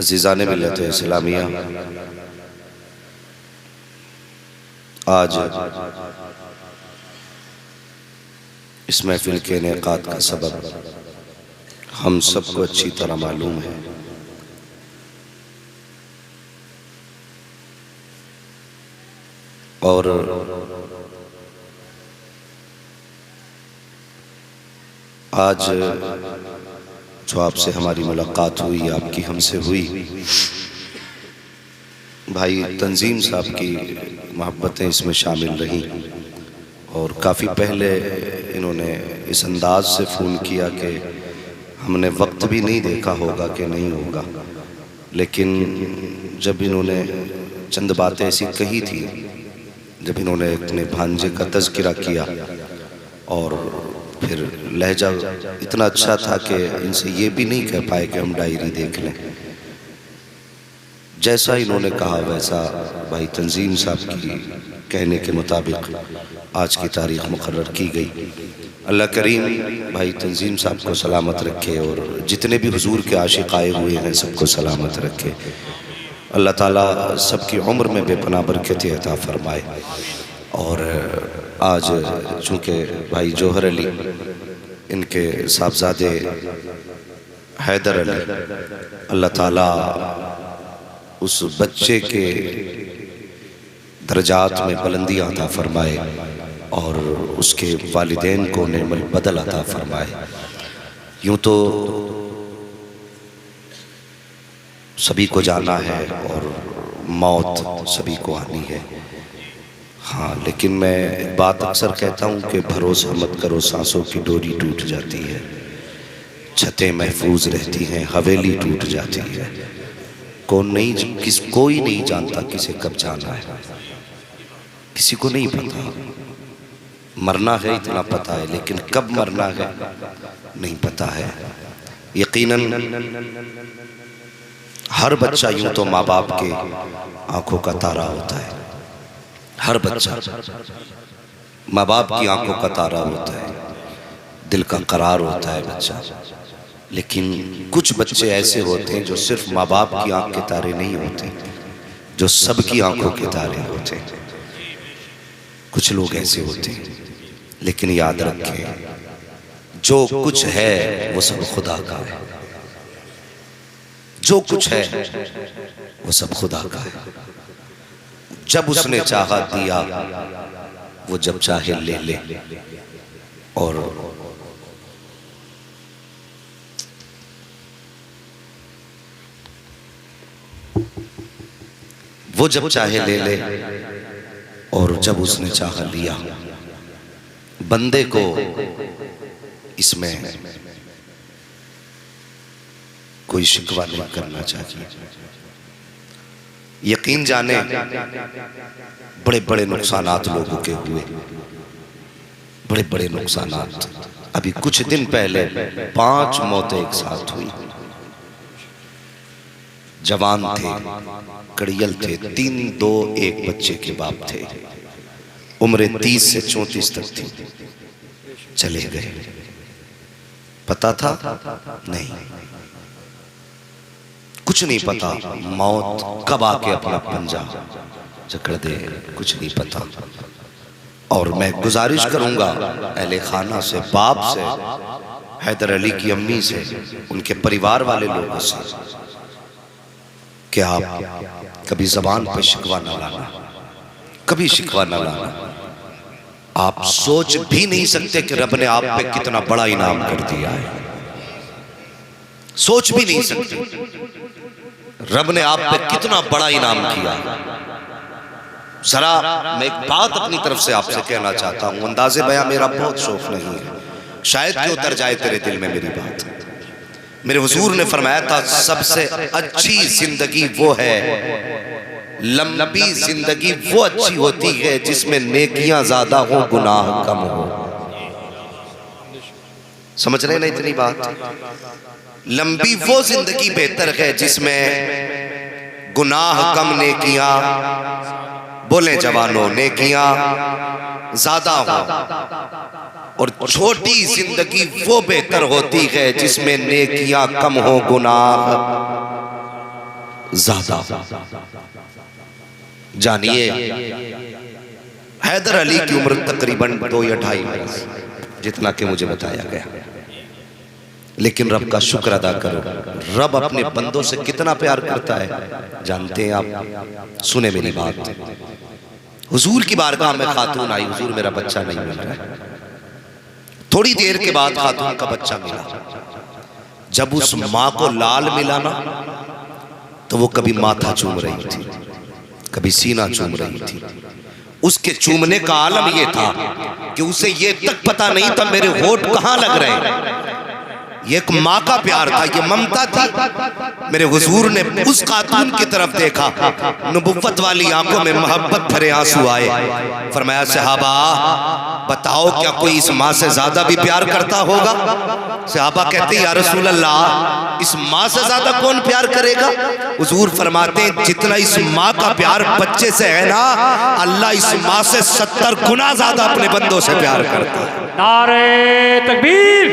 अज़ीज़ान मिल्लत इस्लामिया, आज इस महफिल के इनेकाद का सबब हम सबको अच्छी तरह मालूम है। और आज जो आपसे हमारी मुलाकात हुई, आपकी हमसे हुई, भाई तंजीम साहब की मोहब्बतें इसमें शामिल रहीं। और काफ़ी पहले इन्होंने इस अंदाज से फ़ोन किया कि हमने वक्त भी नहीं देखा होगा कि नहीं होगा, लेकिन जब इन्होंने चंद बातें ऐसी कही थी, जब इन्होंने अपने भांजे का तज़किरा किया और फिर लहजा इतना अच्छा था कि इनसे ये भी नहीं कह पाए कि हम डायरी देख लें। जैसा इन्होंने कहा वैसा भाई तंजीम साहब की कहने के मुताबिक आज की तारीख़ मुकर्रर की गई। अल्लाह करीम भाई तंजीम साहब को सलामत रखे और जितने भी हुजूर के आशिक़ आए हुए हैं सबको सलामत रखे। अल्लाह ताला सबकी उम्र में बेपनाह बरकत अता फरमाए। और आज चूँकि भाई जौहर अली इनके साहबजादे हैदर अली, अल्लाह ताला उस बच्चे के दर्जात में बुलंदी अता फरमाए और उसके वालिदैन को नेमल बदल अता फरमाए। यूँ तो सभी को जाना है और मौत सभी को आनी है, हाँ, लेकिन मैं एक बात अक्सर कहता हूँ कि भरोसा मत करो, सांसों की डोरी टूट जाती है, छतें महफूज रहती हैं, हवेली टूट जाती है। कोई नहीं जानता किसे कब जाना है, किसी को नहीं पता। मरना है इतना पता है, लेकिन कब मरना है नहीं पता है। यकीनन हर बच्चा यूं तो माँ बाप के आंखों का तारा होता है, हर बच्चा माँ बाप की आंखों का तारा होता है, दिल का करार होता है बच्चा। लेकिन कुछ बच्चे ऐसे होते हैं जो सिर्फ माँ बाप की आंख के तारे नहीं होते, जो सबकी आंखों के तारे होते हैं। कुछ लोग ऐसे होते हैं, लेकिन याद रखें जो कुछ है वो सब खुदा का है, जो कुछ है वो सब खुदा का है। जब उसने चाहा दिया, वो जब चाहे ले ले। और वो जब चाहे ले ले और जब उसने चाहा लिया। बंदे को इसमें कोई शिकवा नहीं करना चाहिए। यकीन जाने बड़े बड़े नुकसानात लोगों के हुए, बड़े बड़े नुकसानात। अभी कुछ दिन पहले 5 मौतें एक साथ हुई। जवान थे, कड़ियल थे, 3, 2, 1 बच्चे के बाप थे, उम्र 30 से 34 तक थी, चले गए। पता था? नहीं, कुछ नहीं पता। मौत कब आके अपना पंजा जकड़ दे कुछ नहीं पता। और मैं गुजारिश करूंगा अहले खाना से, बाप से, हैदर अली की अम्मी से, उनके परिवार वाले लोगों से कि आप कभी ज़बान पे शिकवा न लाना, कभी शिकवा न लाना। आप सोच भी नहीं सकते कि रब ने आप पे कितना बड़ा इनाम कर दिया है, सोच भी नहीं सकते रब ने आप पे कितना बड़ा इनाम किया। जरा मैं एक बात अपनी तरफ से आपसे कहना चाहता हूं, अंदाज़े बयां मेरा बहुत शौक नहीं है, शायद कि उतर जाए तेरे दिल में मेरी बात। मेरे हुजूर ने फरमाया था सबसे अच्छी जिंदगी वो है, लंबी जिंदगी वो अच्छी होती है जिसमें नेकियां ज्यादा हो, गुनाह कम हो। समझ रहे ना इतनी बात? लंबी वो जिंदगी बेहतर है जिसमें गुनाह कम, नेकियां, बोले जवानों, नेकियां ज्यादा हो। और छोटी जिंदगी वो बेहतर होती है जिसमें नेकियां कम हो, गुनाह ज्यादा। जानिए, हैदर अली की उम्र तकरीबन 2 या 2.5 बरस, जितना कि मुझे बताया गया। लेकिन रब का शुक्र अदा करो, रब अपने बंदों से कितना प्यार करता है जानते हैं आप? सुने मेरी बात। हुजूर की बारगाह में खातून आई, हुजूर मेरा बच्चा नहीं मिल रहा है। थोड़ी देर के बाद खातून का बच्चा मिला। जब उस माँ को लाल मिला ना, तो वो कभी माथा चूम रही थी, कभी सीना चूम रही थी। उसके चूमने का आलम ये था कि उसे ये तक पता नहीं था मेरे होठ कहां लग रहे हैं। ये एक माँ का प्यार था, ये ममता थी। मेरे हुजूर ने उस खातून की तरफ देखा, नबुव्वत वाली आंखों में मोहब्बत भरे आंसू आए। फरमाया, सहाबा बताओ क्या कोई इस माँ से ज्यादा भी प्यार करता होगा? सहाबा कहते, या रसूल अल्लाह, इस माँ से ज्यादा कौन प्यार करेगा? हुजूर फरमाते हैं, जितना इस माँ का प्यार बच्चे से है ना, अल्लाह इस माँ से 70 गुना ज्यादा अपने बंदों से प्यार करता है। नारे तकबीर,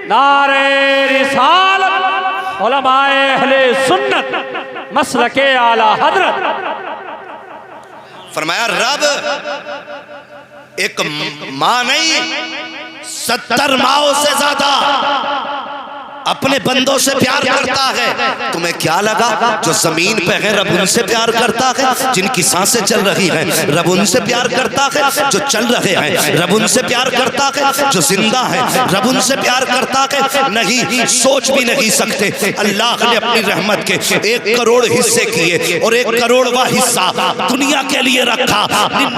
नारे रिसालत, उलमाए अहले सुन्नत, मसलके आला हजरत। फरमाया, रब एक माँ नहीं 70 माओं से ज्यादा अपने बंदों से प्यार करता है। तुम्हें क्या लगा जो जमीन पे है रब उनसे प्यार करता है? जिनकी सांसें चल रही हैं रब उनसे प्यार करता है। जो चल रहे हैं रब उनसे प्यार करता है। जो जिंदा है रब उनसे प्यार करता है। नहीं, सोच भी नहीं सकते। अल्लाह ने अपनी रहमत के 1 करोड़ हिस्से किए और 1 करोड़वां हिस्सा दुनिया के लिए रखा।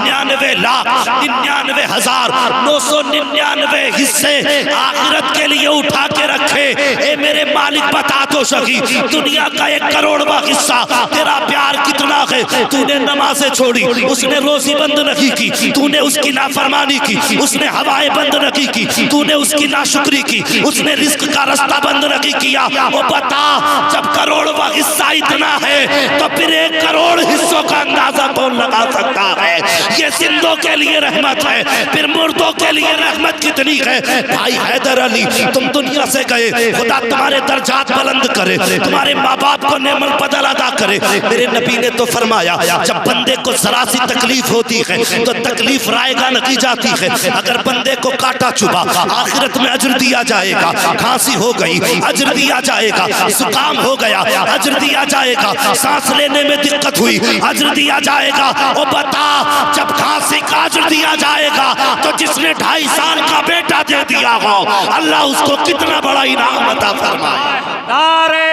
99,99,999 हिस्से आखिरत के लिए उठा के रखे। ए मेरे मालिक बता तो सकी, दुनिया का 1 करोड़वां हिस्सा तेरा प्यार कितना है? तूने नमाजें छोड़ी, उसने रोजी बंद नहीं की, तूने उसकी नाफरमानी की, उसने हवाएं बंद नहीं की, तूने उसकी नाशुक्री की, उसने रिस्क का रास्ता बंद नहीं किया। वो बता, जब करोड़वां हिस्सा इतना है तो फिर 1 करोड़ हिस्सों का अंदाजा कौन लगा सकता है? ये जिंदों के लिए रहमत है, फिर मुर्दों के लिए रहमत कितनी है? भाई हैदर अली, तुम दुनिया से गए, खुदा तुम्हारे दर्जात बुलंद करे, तुम्हारे माँ बाप को नेमत बदल अदा करे। मेरे नबी ने तो फरमाया, जब बंदे को जरा सी तकलीफ होती है तो तकलीफ रायगा नहीं जाती है। अगर बंदे को काटा चुभा, आखिरत में अजर दिया जाएगा। खांसी हो गई, अजर दिया जाएगा। जुकाम हो गया, अजर दिया जाएगा। सांस लेने में दिक्कत हुई, अजर दिया जाएगा। और बता, जब खांसी का अजर दिया जाएगा तो जिसने 2.5 साल का बेटा दे दिया हो, अल्लाह उसको कितना बड़ा इनाम अता फरमाए। नारे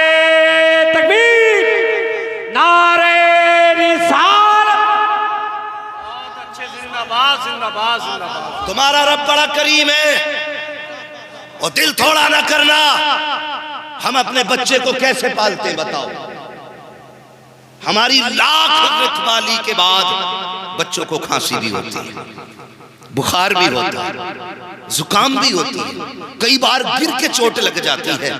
तकबीर, नारे रिसालत। बहुत अच्छे, जिंदाबाद जिंदाबाद जिंदाबाद। तुम्हारा रब बड़ा करीम है और दिल थोड़ा ना करना। हम अपने बच्चे को कैसे पालते हैं बताओ? हमारी लाख रखवाली के बाद बच्चों को खांसी भी होती है, बुखार भी होता है, जुकाम भी होती है, कई बार गिर के चोट लग जाती है।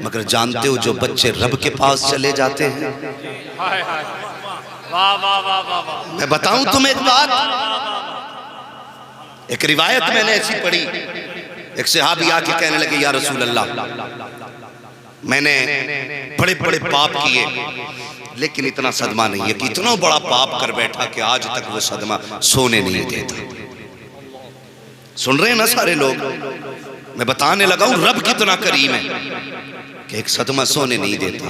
मगर जानते हो जो बच्चे रब के पास चले जाते हैं, वाह वाह वाह वाह। मैं बताऊं तुम्हें एक बात, एक रिवायत मैंने ऐसी पढ़ी। एक सहाबी आके कहने लगे, या रसूल अल्लाह, मैंने बड़े बड़े पाप किए लेकिन इतना सदमा नहीं है कि इतना बड़ा पाप कर बैठा कि आज तक वो सदमा सोने नहीं देता। सुन रहे हैं ना सारे लोग? मैं बताने लगा हूं रब कितना करीम है कि एक सदमा सोने नहीं देता।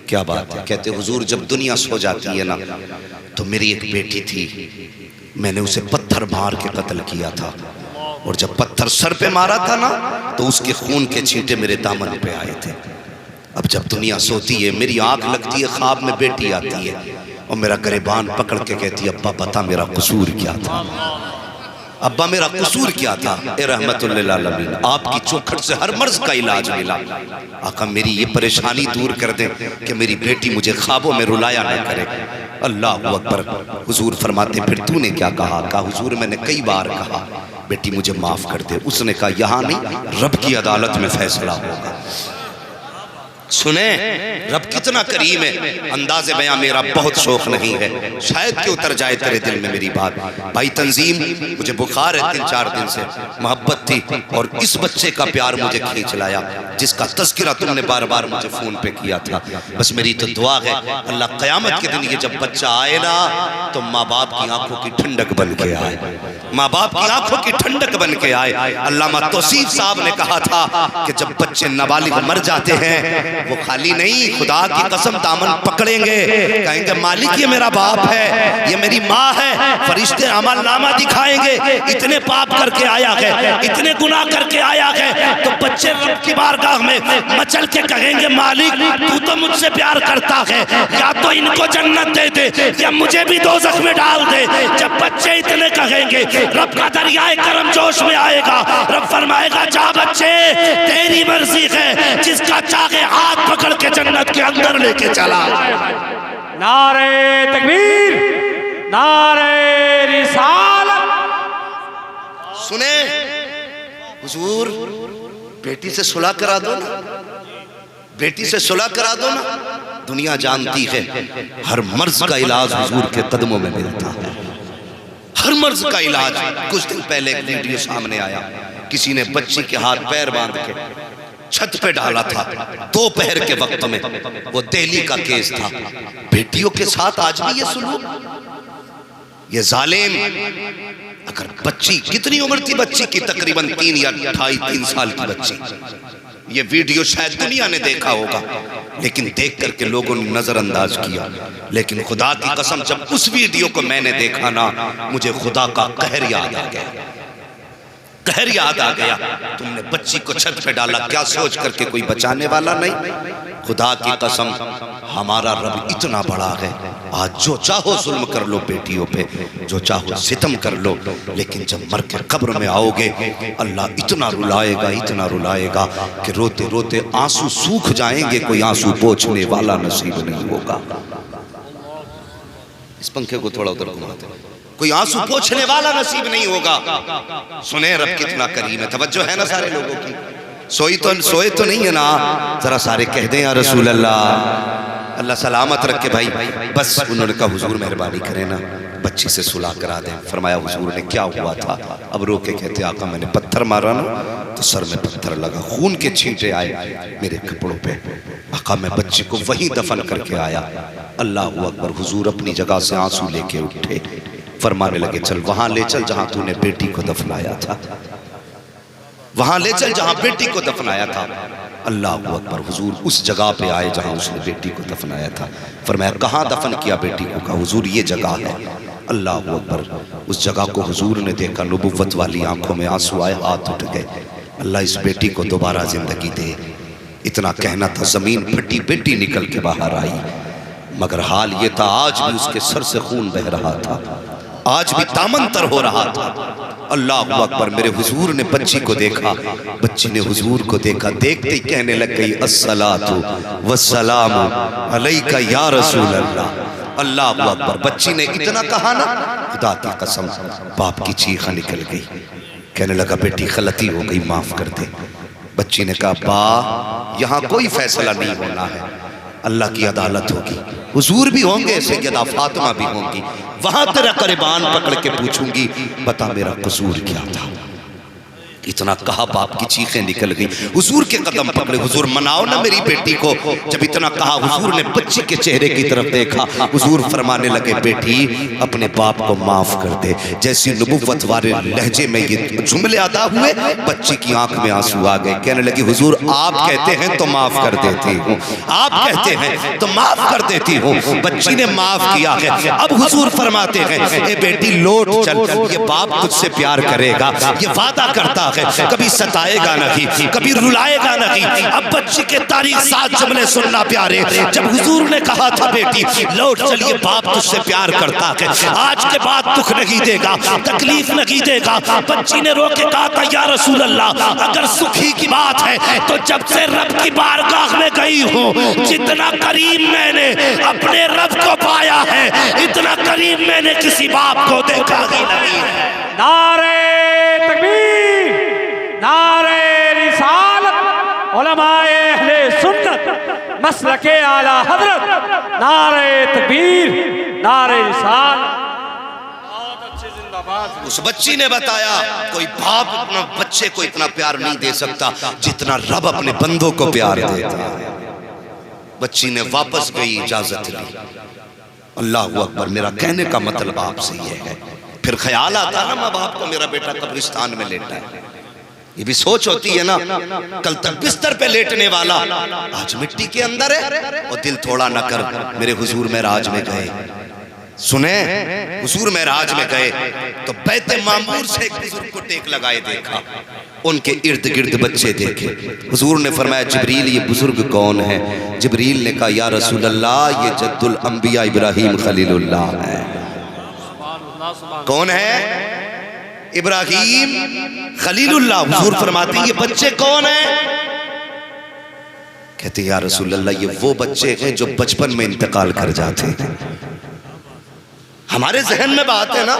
क्या बात है? कहते हुजूर, जब दुनिया सो जाती है ना, तो मेरी एक बेटी थी, मैंने उसे पत्थर मार के कत्ल किया था, और जब पत्थर सर पे मारा था ना, तो उसके खून के छींटे मेरे दामन पे आए थे। अब जब दुनिया सोती है, मेरी आंख लगती है, ख्वाब में बेटी आती है और मेरा गिरबान पकड़ के कहती है, अब्बा बता मेरा कसूर क्या था, अब्बा मेरा कसूर क्या था? ए रहमतुल लिल आलमीन, आपकी चौखट से हर मर्ज का इलाज मिला। आका मेरी ये परेशानी दूर कर दे कि मेरी बेटी मुझे ख्वाबों में रुलाया ना करे। अल्लाह अकबर। हुजूर फरमाते, फिर तूने क्या कहा? कहा हुजूर मैंने कई बार कहा बेटी मुझे माफ कर दे। उसने कहा यहाँ नहीं, रब की अदालत में फैसला होगा। सुने, रब रब कितना करीम है, अंदाज़े बयां मेरा बहुत शौक नहीं है, शायद कि उतर जाए तेरे दिल में मेरी बात। भाई तंजीम, मुझे बुखार है 3-4 दिन से, मोहब्बत थी और इस बच्चे का प्यार मुझे खींच लाया जिसका तज़किरा तुमने बार बार मुझे फ़ोन पे किया था। बस मेरी तो दुआ है अल्लाह क़यामत के दिन ये जब बच्चा आए ना तो माँ बाप की आंखों की ठंडक बन के आए, माँ बाप की आंखों की ठंडक बन के आए। अल्लामा तौसीफ साहब ने कहा था कि जब बच्चे नाबालिग मर जाते हैं वो खाली नहीं, खुदा की कसम दामन पकड़ेंगे, कहेंगे मालिक ये मेरा बाप है, ये मेरी माँ है, फरिश्ते अमल नामा दिखाएंगे, इतने पाप करके आया है, इतने गुनाह करके आया है। तो बच्चे रब की बारगाह में मचल के कहेंगे मालिक तू तो मुझसे प्यार करता है, या तो इनको जन्नत दे दे या मुझे भी दोज़ख में डाल दे। जब बच्चे इतने कहेंगे रब का दरियाए करम जोश में आएगा, रब फरमाएगा जा बच्चे तेरी मर्जी है, जिसका चाहे हाथ पकड़ के जन्नत के अंदर लेके चला। नारे तकबीर, नारे रिसालत। सुने हुजूर, बेटी से सुलह करा दो ना, बेटी से सुलह करा दो ना। दुनिया जानती है हर मर्ज का इलाज हुजूर के कदमों में मिलता है, हर मर्ज का इलाज। कुछ दिन पहले एक वीडियो सामने आया, किसी ने बच्ची के हाथ पैर बांध के छत पे डाला था दोपहर के वक्त में, वो दिल्ली का केस था। बेटियों के साथ आज भी ये सुलूक, ये जालिम। अगर बच्ची, कितनी उम्र थी बच्ची की? तकरीबन 3 या 2.5-3 साल की बच्ची। ये वीडियो शायद दुनिया ने देखा होगा, लेकिन देख करके लोगों ने नजरअंदाज किया। लेकिन खुदा की कसम जब उस वीडियो को मैंने देखा ना, मुझे खुदा का कहर याद आ गया, कहर याद आ गया। तुमने बच्ची को छत पे डाला, क्या सोच करके? कोई बचाने वाला नहीं। खुदा की कसम हमारा रब इतना बड़ा है, आज जो चाहो जुल्म कर लो बेटियों पे, जो चाहो सितम कर लो, लेकिन जब मर के कब्र में आओगे अल्लाह इतना रुलाएगा, इतना रुलाएगा कि रोते रोते आंसू सूख जाएंगे, कोई आंसू पोंछने वाला नसीब नहीं होगा। इस पंखे को थोड़ा उधर घुमाते, कोई आंसू पोंछने वाला नसीब नहीं होगा। सुने रब कितना करीम है। तवज्जो है ना सारे लोगों की? सोए तो नहीं है ना? जरा सारे कह दें या रसूल अल्लाह, अल्लाह सलामत रखे भाई। बस उन्होंने कहा हुजूर मेहरबानी करें ना, बच्ची से सुलह करा दें। फरमाया हुजूर ने क्या हुआ था? अब रो के कहते आका मैंने पत्थर मारा ना तो सर में पत्थर लगा, खून के छींटे आए मेरे कपड़ों पे। आका मैं बच्ची को वहीं दफन करके आया। अल्लाह अकबर। हुजूर अपनी जगह से आंसू लेके उठे, फरमाने लगे चल वहां ले चल जहां तूने बेटी को दफनाया था, वहां ले चल जहां बेटी को दफनाया था। अल्लाह अकबर। हुजूर उस जगह पे आए जहां उसने बेटी को दफनाया था। फरमाया कहाँ दफन किया बेटी को? कहा हुजूर ये जगह है। अल्लाह अकबर। उस जगह को हुजूर ने देखा, नबुव्वत वाली आंखों में आंसू आए, हाथ उठ गए, अल्लाह इस बेटी को दोबारा जिंदगी दे। इतना कहना था, जमीन फटी, बेटी निकल के बाहर आई। मगर हाल ये था आज भी उसके सर से खून बह रहा था, आज भी दामन तर हो रहा था। अल्लाह अकबर। मेरे हुजूर ने बच्ची को देखा, बच्ची ने हुजूर को देखा, देखते ही कहने लग गई अस्सलातु वस्सलामु अलैका या रसूल अल्लाह। अल्लाह अकबर। बच्ची ने इतना कहा ना, खुदा की कसम बाप की चीख निकल गई। कहने लगा बेटी गलती हो गई, माफ कर दे। बच्ची ने कहा बा यहाँ कोई फैसला नहीं होना है, अल्लाह की अदालत होगी, हुजूर भी होंगे, सैयदा फातिमा भी होंगी, वहां तेरा क़ुरबान पकड़ के पूछूंगी बता मेरा कसूर क्या था। इतना कहा बाप की चीखें निकल गई। हुजूर के कदम पकड़े, हुजूर मनाओ ना मेरी बेटी को। जब इतना कहा हुजूर ने बच्ची के चेहरे की तरफ देखा, हुजूर फरमाने लगे बेटी अपने बाप को माफ कर दे। जैसी नबुव्वत वाले लहजे में ये जुमले अदा हुए, बच्ची की आंख में आंसू आ गए। कहने लगी हुजूर आप कहते हैं तो माफ कर देती हूँ, आप कहते हैं तो माफ कर देती हूँ। बच्ची ने माफ किया है। अब हुजूर फरमाते हैं ए बेटी लौट चल, ये बाप तुझसे प्यार करेगा, ये वादा करता, कभी सताएगा नहीं, कभी रुलाएगा नहीं। अब बच्ची के तारीख 7 जुमले सुनना प्यारे। जब हुजूर ने कहा था बेटी लौट चलिए, बाप तुझसे प्यार करता है, आज के बाद दुख नहीं देगा, तकलीफ नहीं देगा। बच्ची ने रो के कहा था या रसूल अल्लाह अगर सुखी की बात है तो जब से रब की बारगाह में गई हूँ, जितना करीब मैंने अपने रब को पाया है, इतना करीब मैंने किसी बाप को देखा ही नहीं है। नारे तकबीर, नारे रिसालत उलमाए अहले सुन्नत मसलके आला हजरत नारे तकबीर नारे रिसालत। बहुत अच्छे जिंदाबाद। उस बच्ची ने बताया कोई बाप अपना बच्चे को इतना प्यार नहीं दे सकता जितना रब अपने बंदों को प्यार देता है। बच्ची ने वापस गई, इजाजत ली। अल्लाह अकबर। मेरा कहने का मतलब आपसे ये है, फिर ख्याल आता ना माँ बाप को मेरा बेटा कब्रिस्तान में लेटा है, ये भी सोच होती है ना। कल तक बिस्तर पे लेटने वाला आज मिट्टी के अंदर है। और दिल थोड़ा न कर, मेरे हुजूर महराज में गए, सुने हुजूर महराज में गए तो बैते मामूर से एक बुजुर्ग को टेक लगाए देखा, उनके इर्द गिर्द बच्चे देखे। हुजूर ने फरमाया जिब्रील ये बुजुर्ग कौन है? जिब्रील ने कहा या रसूल अल्लाह ये जद्दुल अंबिया इब्राहिम खलीलुल्लाह है। कौन है? इब्राहिम खलीलुल्लाह। हुजूर फरमाते ये बच्चे कौन है? कहते या रसूल अल्लाह ये वो बच्चे हैं जो बचपन में इंतकाल कर जाते हैं। हमारे जहन में बात है ना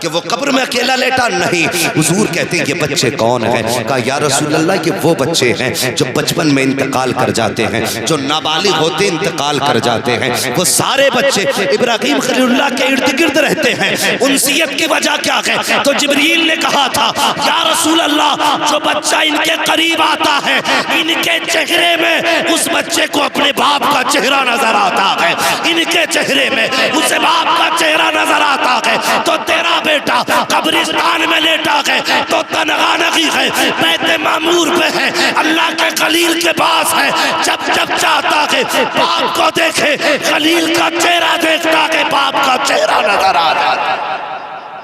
कि वो कब्र में अकेला लेटा, नहीं। हुजूर कहते हैं ये बच्चे कौन हैं? कहा या रसूल अल्लाह ये वो बच्चे हैं जो बचपन में इंतकाल कर जाते हैं, जो नाबालिग होते इंतकाल कर जाते हैं। वो सारे बच्चे इब्राहिम खलीलुल्लाह के इर्द गिर्द रहते हैं। उनसियत की वजह क्या है? तो जिब्रील ने कहा था या रसूल अल्लाह जो बच्चा इनके करीब आता है इनके चेहरे में उस बच्चे को अपने बाप का चेहरा नजर आता है, इनके चेहरे में उस बाप का चेहरा नजर आता है। तो तेरा बेटा कब्रिस्तान में लेटा है तो तनहा नहीं है, बैते मामूर पे है, अल्लाह के खलील के पास है। जब जब चाहता है बाप को देखे, खलील का चेहरा देखता है, बाप का चेहरा नजर आ जाता है।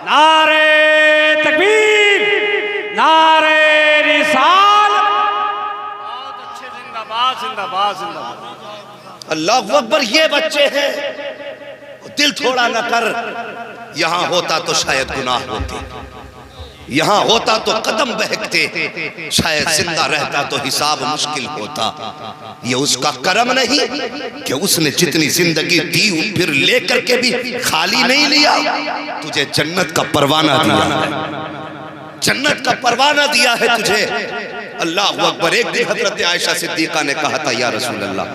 नारे तकबीर नारे रिसालत। बहुत अच्छे जिंदाबाद जिंदाबाद जिंदाबाद। अल्लाह अकबर। ये बच्चे हैं, दिल थोड़ा न कर। यहां होता तो शायद गुनाह होते, यहां होता तो कदम बहकते, शायद जिंदा रहता तो हिसाब मुश्किल होता। ये उसका करम नहीं कि उसने जितनी जिंदगी दी फिर लेकर के भी खाली नहीं लिया। तुझे जन्नत का परवाना दिया, जन्नत का परवाना दिया है तुझे। अल्लाह अकबर। एक दिन हजरत आयशा सिद्दीका ने कहा था या रसूल अल्लाह,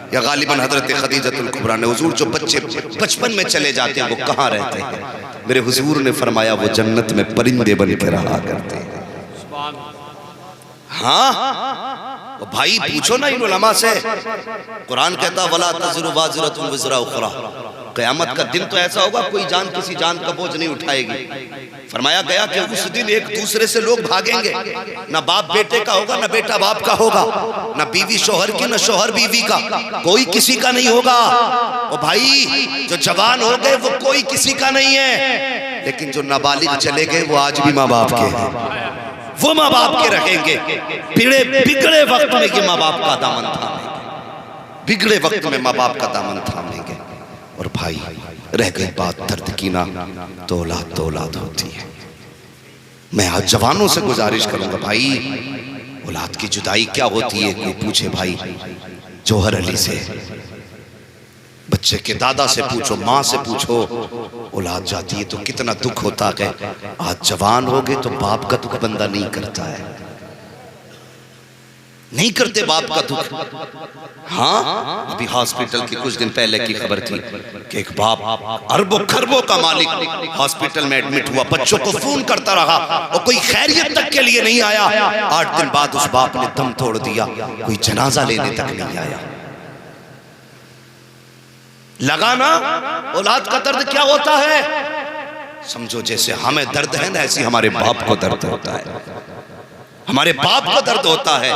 या गालिबन हजरत खदीजतुल कुबरा ने, हुजूर जो बच्चे बचपन में चले जाते हैं वो कहाँ रहते हैं? मेरे हुजूर ने फरमाया वो जन्नत में परिंदे बन के रहा करते हैं। हाँ भाई पूछो ना इन उलमा से। कुरान कहता वला तज़रु वाज़िरतुन विज़रा उख़रा। क़यामत का दिन तो ऐसा होगा कोई जान किसी जान का बोझ नहीं उठाएगी। फरमाया गया कि उस दिन एक दूसरे से लोग भागेंगे, ना बाप बेटे का होगा, ना बेटा बाप का होगा, ना बीवी शोहर की, ना शोहर बीवी का, कोई किसी का नहीं होगा। और भाई जो जवान हो गए वो कोई किसी का नहीं है, लेकिन जो नाबालिग चले गए वो आज भी माँ बाप के हैं, वो माँ बाप के रहेंगे। बिगड़े वक्त में ये माँ बाप का दामन थामेंगे, बिगड़े वक्त में माँ बाप का दामन थामेंगे। और भाई रह गई बात दर्द की ना, तो औलाद होती है। मैं आज जवानों से गुजारिश करूंगा भाई, औलाद की जुदाई क्या होती है कोई पूछे भाई। जौहर अली से, बच्चे के दादा से पूछो, माँ से पूछो, औलाद जाती है तो कितना दुख होता है। आज जवान हो गए तो बाप का दुख बंदा नहीं करता है, नहीं करते बाप का दुख। हाँ अभी हॉस्पिटल की कुछ दिन पहले की खबर थी कि एक बाप अरबों खरबों का मालिक हॉस्पिटल में एडमिट हुआ, बच्चों को फोन करता रहा और कोई खैरियत तक के लिए नहीं आया। 8 दिन बाद उस बाप ने दम तोड़ दिया, कोई जनाजा लेने तक नहीं आया। लगा ना औलाद का दर्द क्या होता है। समझो जैसे हमें दर्द है ना, ऐसी हमारे बाप को दर्द होता है, हमारे बाप को दर्द होता है।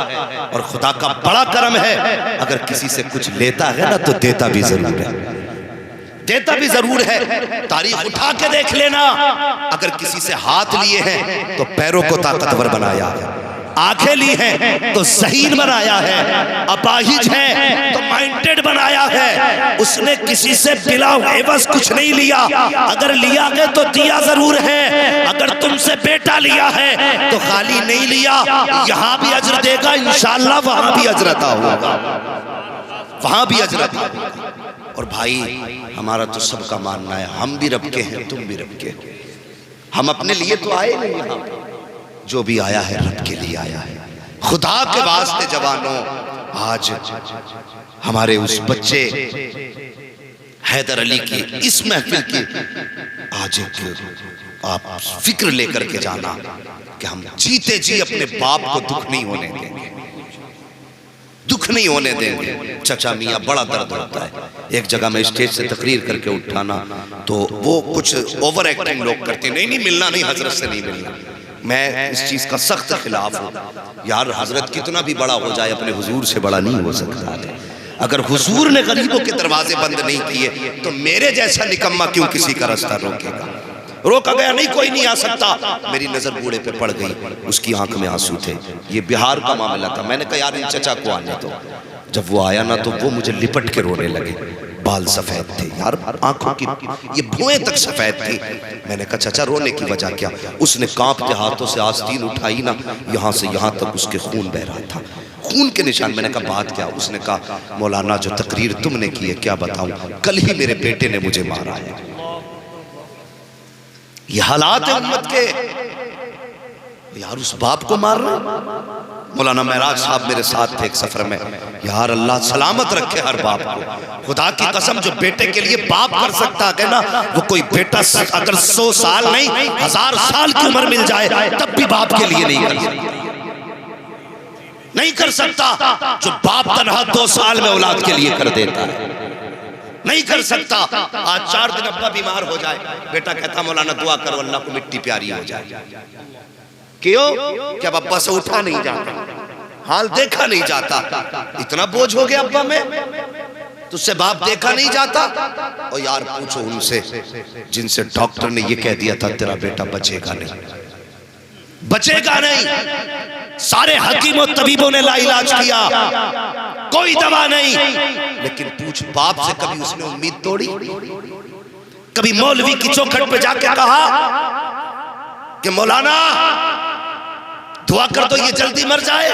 और खुदा का बड़ा करम है, अगर किसी से कुछ लेता है ना तो देता भी जरूर है, देता भी जरूर है। तारीख उठा के देख लेना, अगर किसी से हाथ लिए हैं तो पैरों को ताकतवर बनाया है, आंखें ली हैं तो ज़हीन बनाया है, अपाहिज है तो माइंडेड बनाया है। उसने किसी से बिला एवज कुछ नहीं लिया, अगर लिया है तो दिया जरूर है। अगर तुमसे बेटा लिया है तो खाली नहीं लिया, यहाँ भी अजर देगा इंशाअल्लाह, वहां भी अजर अता होगा, वहां भी अजर अता होगा। और भाई हमारा तो सबका मानना है हम भी रब के हैं, तुम भी रब के हो। हम अपने लिए तो आए नहीं यहाँ, जो भी आया है रब के लिए आया है। खुदा के वास्ते जवानों, आज हमारे उस बच्चे हैदर अली की इस महफिल की आज एक आप फिक्र लेकर के जाना कि हम जीते जी अपने बाप को दुख नहीं होने देंगे, दुख नहीं होने देंगे। चचा मियाँ बड़ा दर्द होता है। एक जगह मैं स्टेज से तकरीर करके उठाना तो वो कुछ ओवर एक्टिंग लोग करते, नहीं नहीं मिलना नहीं, हजरत से नहीं मिलना। मैं इस चीज का सख्त खिलाफ हूँ। यार हजरत कितना भी बड़ा हो जाए अपने हुजूर से बड़ा नहीं हो सकता है। अगर हुजूर ने गरीबों के दरवाजे बंद नहीं किए तो मेरे जैसा निकम्मा क्यों किसी का रास्ता रोकेगा? रोका गया नहीं, कोई नहीं आ सकता। मेरी नजर बूढ़े पे पड़ गई, उसकी आंख में आंसू थे। ये बिहार का मामला था। मैंने कहा यार इन चचा को आने दो। जब वो आया ना तो वो मुझे लिपट के रोने लगे। बाल सफेद थे यार, आंखों की ये भुएं तक सफेद थी। मैंने कहा चाचा रोने की वजह क्या? उसने कांपते हाथों से आस्तीन उठाई ना, यहाँ से यहाँ तक उसके खून बह रहा था, खून के निशान। मैंने कहा बात क्या? उसने कहा मौलाना जो तकरीर तुमने की है क्या बताऊं, कल ही मेरे बेटे ने मुझे मारा है। ये हालात है उम्मत के। यार उस बाप को मार रहे। मौलाना महराज साहब मेरे साथ थे एक सफर में। यार अल्लाह सलामत रखे हर बाप को। खुदा की कसम जो बेटे के लिए बाप कर सकता है ना, वो कोई बेटा अगर 100 साल नहीं 1000 साल की उम्र मिल जाए तब भी बाप के लिए नहीं कर सकता, नहीं कर सकता। जो बाप तनहा 2 साल में औलाद के लिए कर देता है, नहीं कर सकता। आज 4 दिन अब्बा बीमार हो जाए, बेटा कहता मौलाना दुआ करो अल्लाह को मिट्टी प्यारी हो जाए। क्यों? क्या अब्बा से उठा नहीं जाता, हाल देखा नहीं जाता, इतना बोझ हो गया अब्बा में, तुझसे बाप देखा नहीं जाता। और यार पूछो उनसे जिनसे डॉक्टर ने ये कह दिया था तेरा बेटा बचेगा नहीं, बचेगा नहीं। सारे हकीमों तबीबों ने लाइलाज किया, कोई दवा नहीं। लेकिन पूछ बाप से कभी उसने उम्मीद तोड़ी? कभी मौलवी की चौखट पे जाके कहा कि मौलाना दुआ कर दो ये जल्दी मर जाए?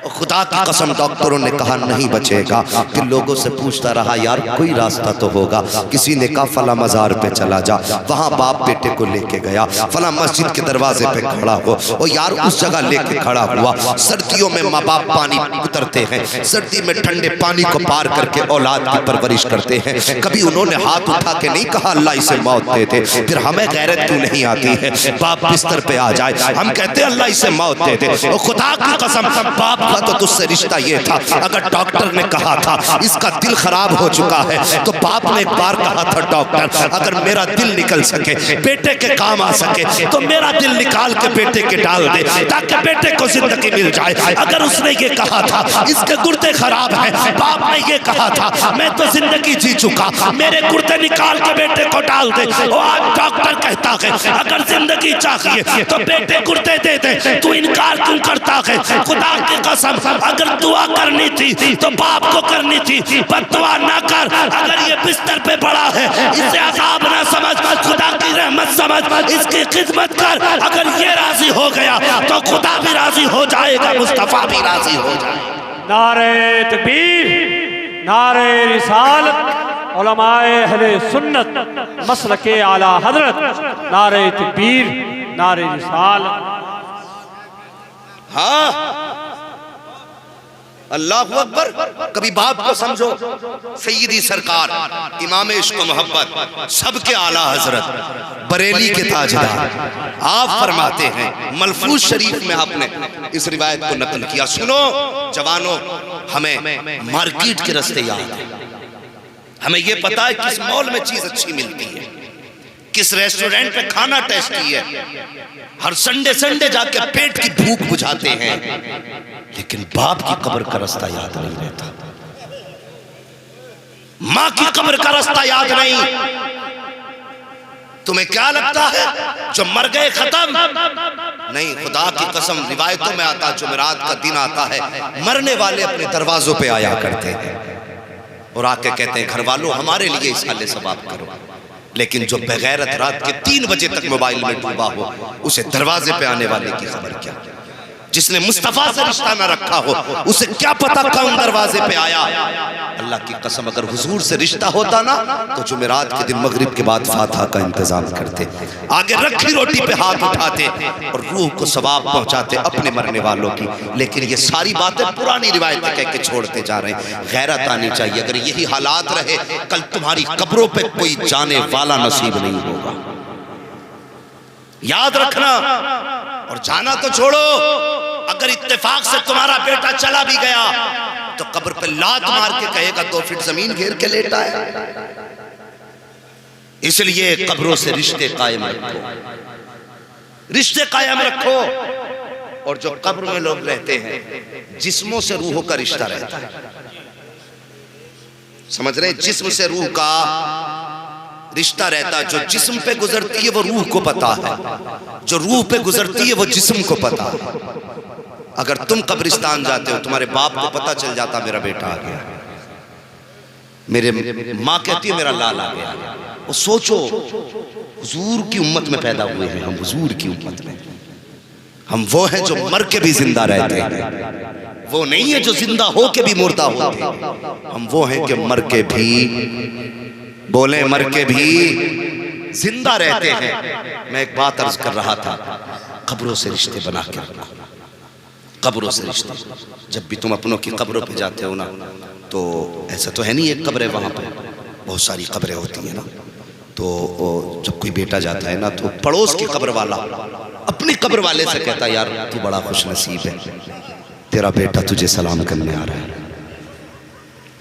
और खुदा की कसम डॉक्टरों ने कहा नहीं बचेगा। फिर लोगों से पूछता रहा यार कोई रास्ता तो होगा। किसी ने कहा फला मजार पे चला जा, वहां बाप बेटे को लेके गया। फला मस्जिद के दरवाजे पे खड़ा हो, और यार उस जगह लेके खड़ा हुआ। सर्दियों में माँ बाप पानी उतरते हैं, सर्दी में ठंडे पानी को पार करके औलाद की परवरिश करते हैं। कभी उन्होंने हाथ उठा के नहीं कहा अल्लाह इसे मौत दे दे? फिर हमें गैरत क्यों नहीं आती है? बाप बिस्तर पे आ जाए हम कहते अल्लाह इसे मौत दे दे। और खुदा की कसम बाप तो तुझसे रिश्ता ये था, अगर डॉक्टर ने कहा था इसका दिल खराब हो चुका है तो बाप ने एक बार कहा था डॉक्टर अगर मेरा दिल निकल सके बेटे के काम आ सके तो मेरा दिल निकाल के बेटे के डाल दे ताकि बेटे को जिंदगी मिल जाए। अगर उसने ये कहा था इसके गुर्दे खराब हैं, बाप ने ये कहा था मैं तो जिंदगी जी चुका, मेरे गुर्दे निकाल के बेटे को डाल दे। और आज डॉक्टर कहता है अगर जिंदगी चाहिए तो बेटे गुर्दे दे दे, तू इनकार क्यों करता है? खुदा की कसम अगर दुआ करनी थी तो बाप को करनी थी, बददुआ ना कर। अगर ये बिस्तर पे पड़ा है इसे अज़ाब ना समझ, खुदा की रहमत समझ, इसकी खिदमत कर। अगर ये राजी हो गया तो खुदा भी राजी हो जाएगा, मुस्तफा भी राजी हो जाएगा। नारे तकबीर, नारे रिसालत, उलमाए अहले सुन्नत, मसलके आला हजरत, नारे तकबीर, नारे रिसालत। हाँ अल्लाहु अकबर। कभी बाप को समझो, सैयदी सरकार इमाम इश्क मोहब्बत सबके आला हजरत बरेली के ताजदार आप फरमाते हैं, मलफूज शरीफ में आपने इस रिवायत को नकल किया। सुनो जवानों, हमें मार्केट के रास्ते याद है, हमें यह पता है किस मॉल में चीज अच्छी मिलती है, किस रेस्टोरेंट में खाना टेस्टी है, हर संडे जाके पेट की भूख बुझाते हैं। लेकिन बाप की कब्र का रास्ता याद नहीं रहता, माँ की कब्र का रास्ता याद नहीं। तुम्हें क्या लगता है जो मर गए खत्म? नहीं, खुदा की कसम रिवायतों में आता जुमेरात का दिन आता है, मरने वाले अपने दरवाजों पे आया करते हैं और आके कहते हैं घर वालों हमारे लिए इस हाले सवाब करो। लेकिन जो बगैरत रात के 3 बजे तक मोबाइल में डूबा हो उसे दरवाजे पे आने वाले की खबर क्या? जिसने मुस्तफा से रिश्ता न रखा हो उसे क्या पता कौन दरवाजे पे आया। अल्लाह की कसम अगर हुजूर से रिश्ता होता ना तो जुमेरात के दिन मगरिब के बाद फातिहा का इंतजाम करते, आगे रखी रोटी पे हाथ उठाते और रूह को सवाब पहुंचाते अपने मरने वालों की। लेकिन ये सारी बातें पुरानी रिवायतें कह के छोड़ते जा रहे हैं। गैरत आनी चाहिए। अगर यही हालात रहे कल तुम्हारी कब्रों पे कोई जाने वाला नसीब नहीं होगा, याद रखना। और जाना तो छोड़ो, अगर इत्तेफाक से तुम्हारा बेटा चला भी गया तो कब्र पे लात मार के कहेगा 2 फीट जमीन घेर के लेटा है। इसलिए कब्रों से रिश्ते कायम रखो, रिश्ते कायम रखो। और जो कब्र में लोग रहते हैं जिस्मों से रूहों का रिश्ता रहता है, समझ रहे हैं? जिस्म से रूह का रिश्ता रहता है। जो जिस्म पे गुजरती है वो रूह को पता है, जो रूह पे गुजरती है वो जिस्म को पता है। अगर तुम कब्रिस्तान जाते हो तुम्हारे बाप को पता चल जाता मेरा बेटा आ गया, मेरे माँ कहती है मेरा लाल आ गया। वो सोचो हुजूर की उम्मत में पैदा हुए हैं हम, हुजूर की उम्मत में हम वो हैं जो मर के भी जिंदा रहते हैं, वो नहीं है जो जिंदा हो के भी मुर्दा होते हैं। हम वो हैं कि मर के भी, बोले मर के भी जिंदा रहते हैं। मैं एक बात अर्ज कर रहा था, कब्रों से रिश्ते बना के रखो, कब्रों से रिश्ते। जब भी तुम अपनों की कब्रों पे जाते हो ना तो ऐसा तो है नहीं एक कब्र है, वहाँ पे बहुत सारी कब्रें होती हैं ना। तो जब कोई बेटा जाता है ना तो पड़ोस की कब्र वाला अपनी कब्र वाले से कहता है यार तू बड़ा खुश नसीब है, तेरा बेटा तुझे सलाम करने आ रहा है।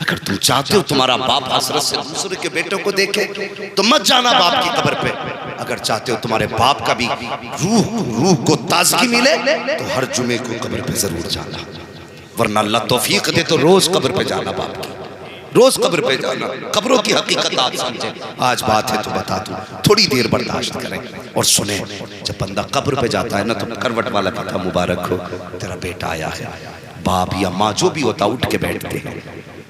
अगर तुम चाहते हो तुम्हारा बाप हसरत से दूसरे के बेटों को देखे तो मत जाना बाप की कब्र पे। अगर चाहते हो तुम्हारे बाप का भी रूह को ताजगी मिले तो हर जुमे को कब्र पे जरूर जाना, वरना अल्लाह तौफीक दे तो रोज कब्र पे जाना बाप की, रोज कब्र पे जाना। कब्रों की हकीकत आप समझे। आज बात है तो बता दूं, थोड़ी देर बर्दाश्त करें और सुने। जब बंदा कब्र पे जाता है ना तो करवट वाला कहता मुबारक हो तेरा बेटा आया है। बाप या माँ जो भी होता उठ के बैठते हैं,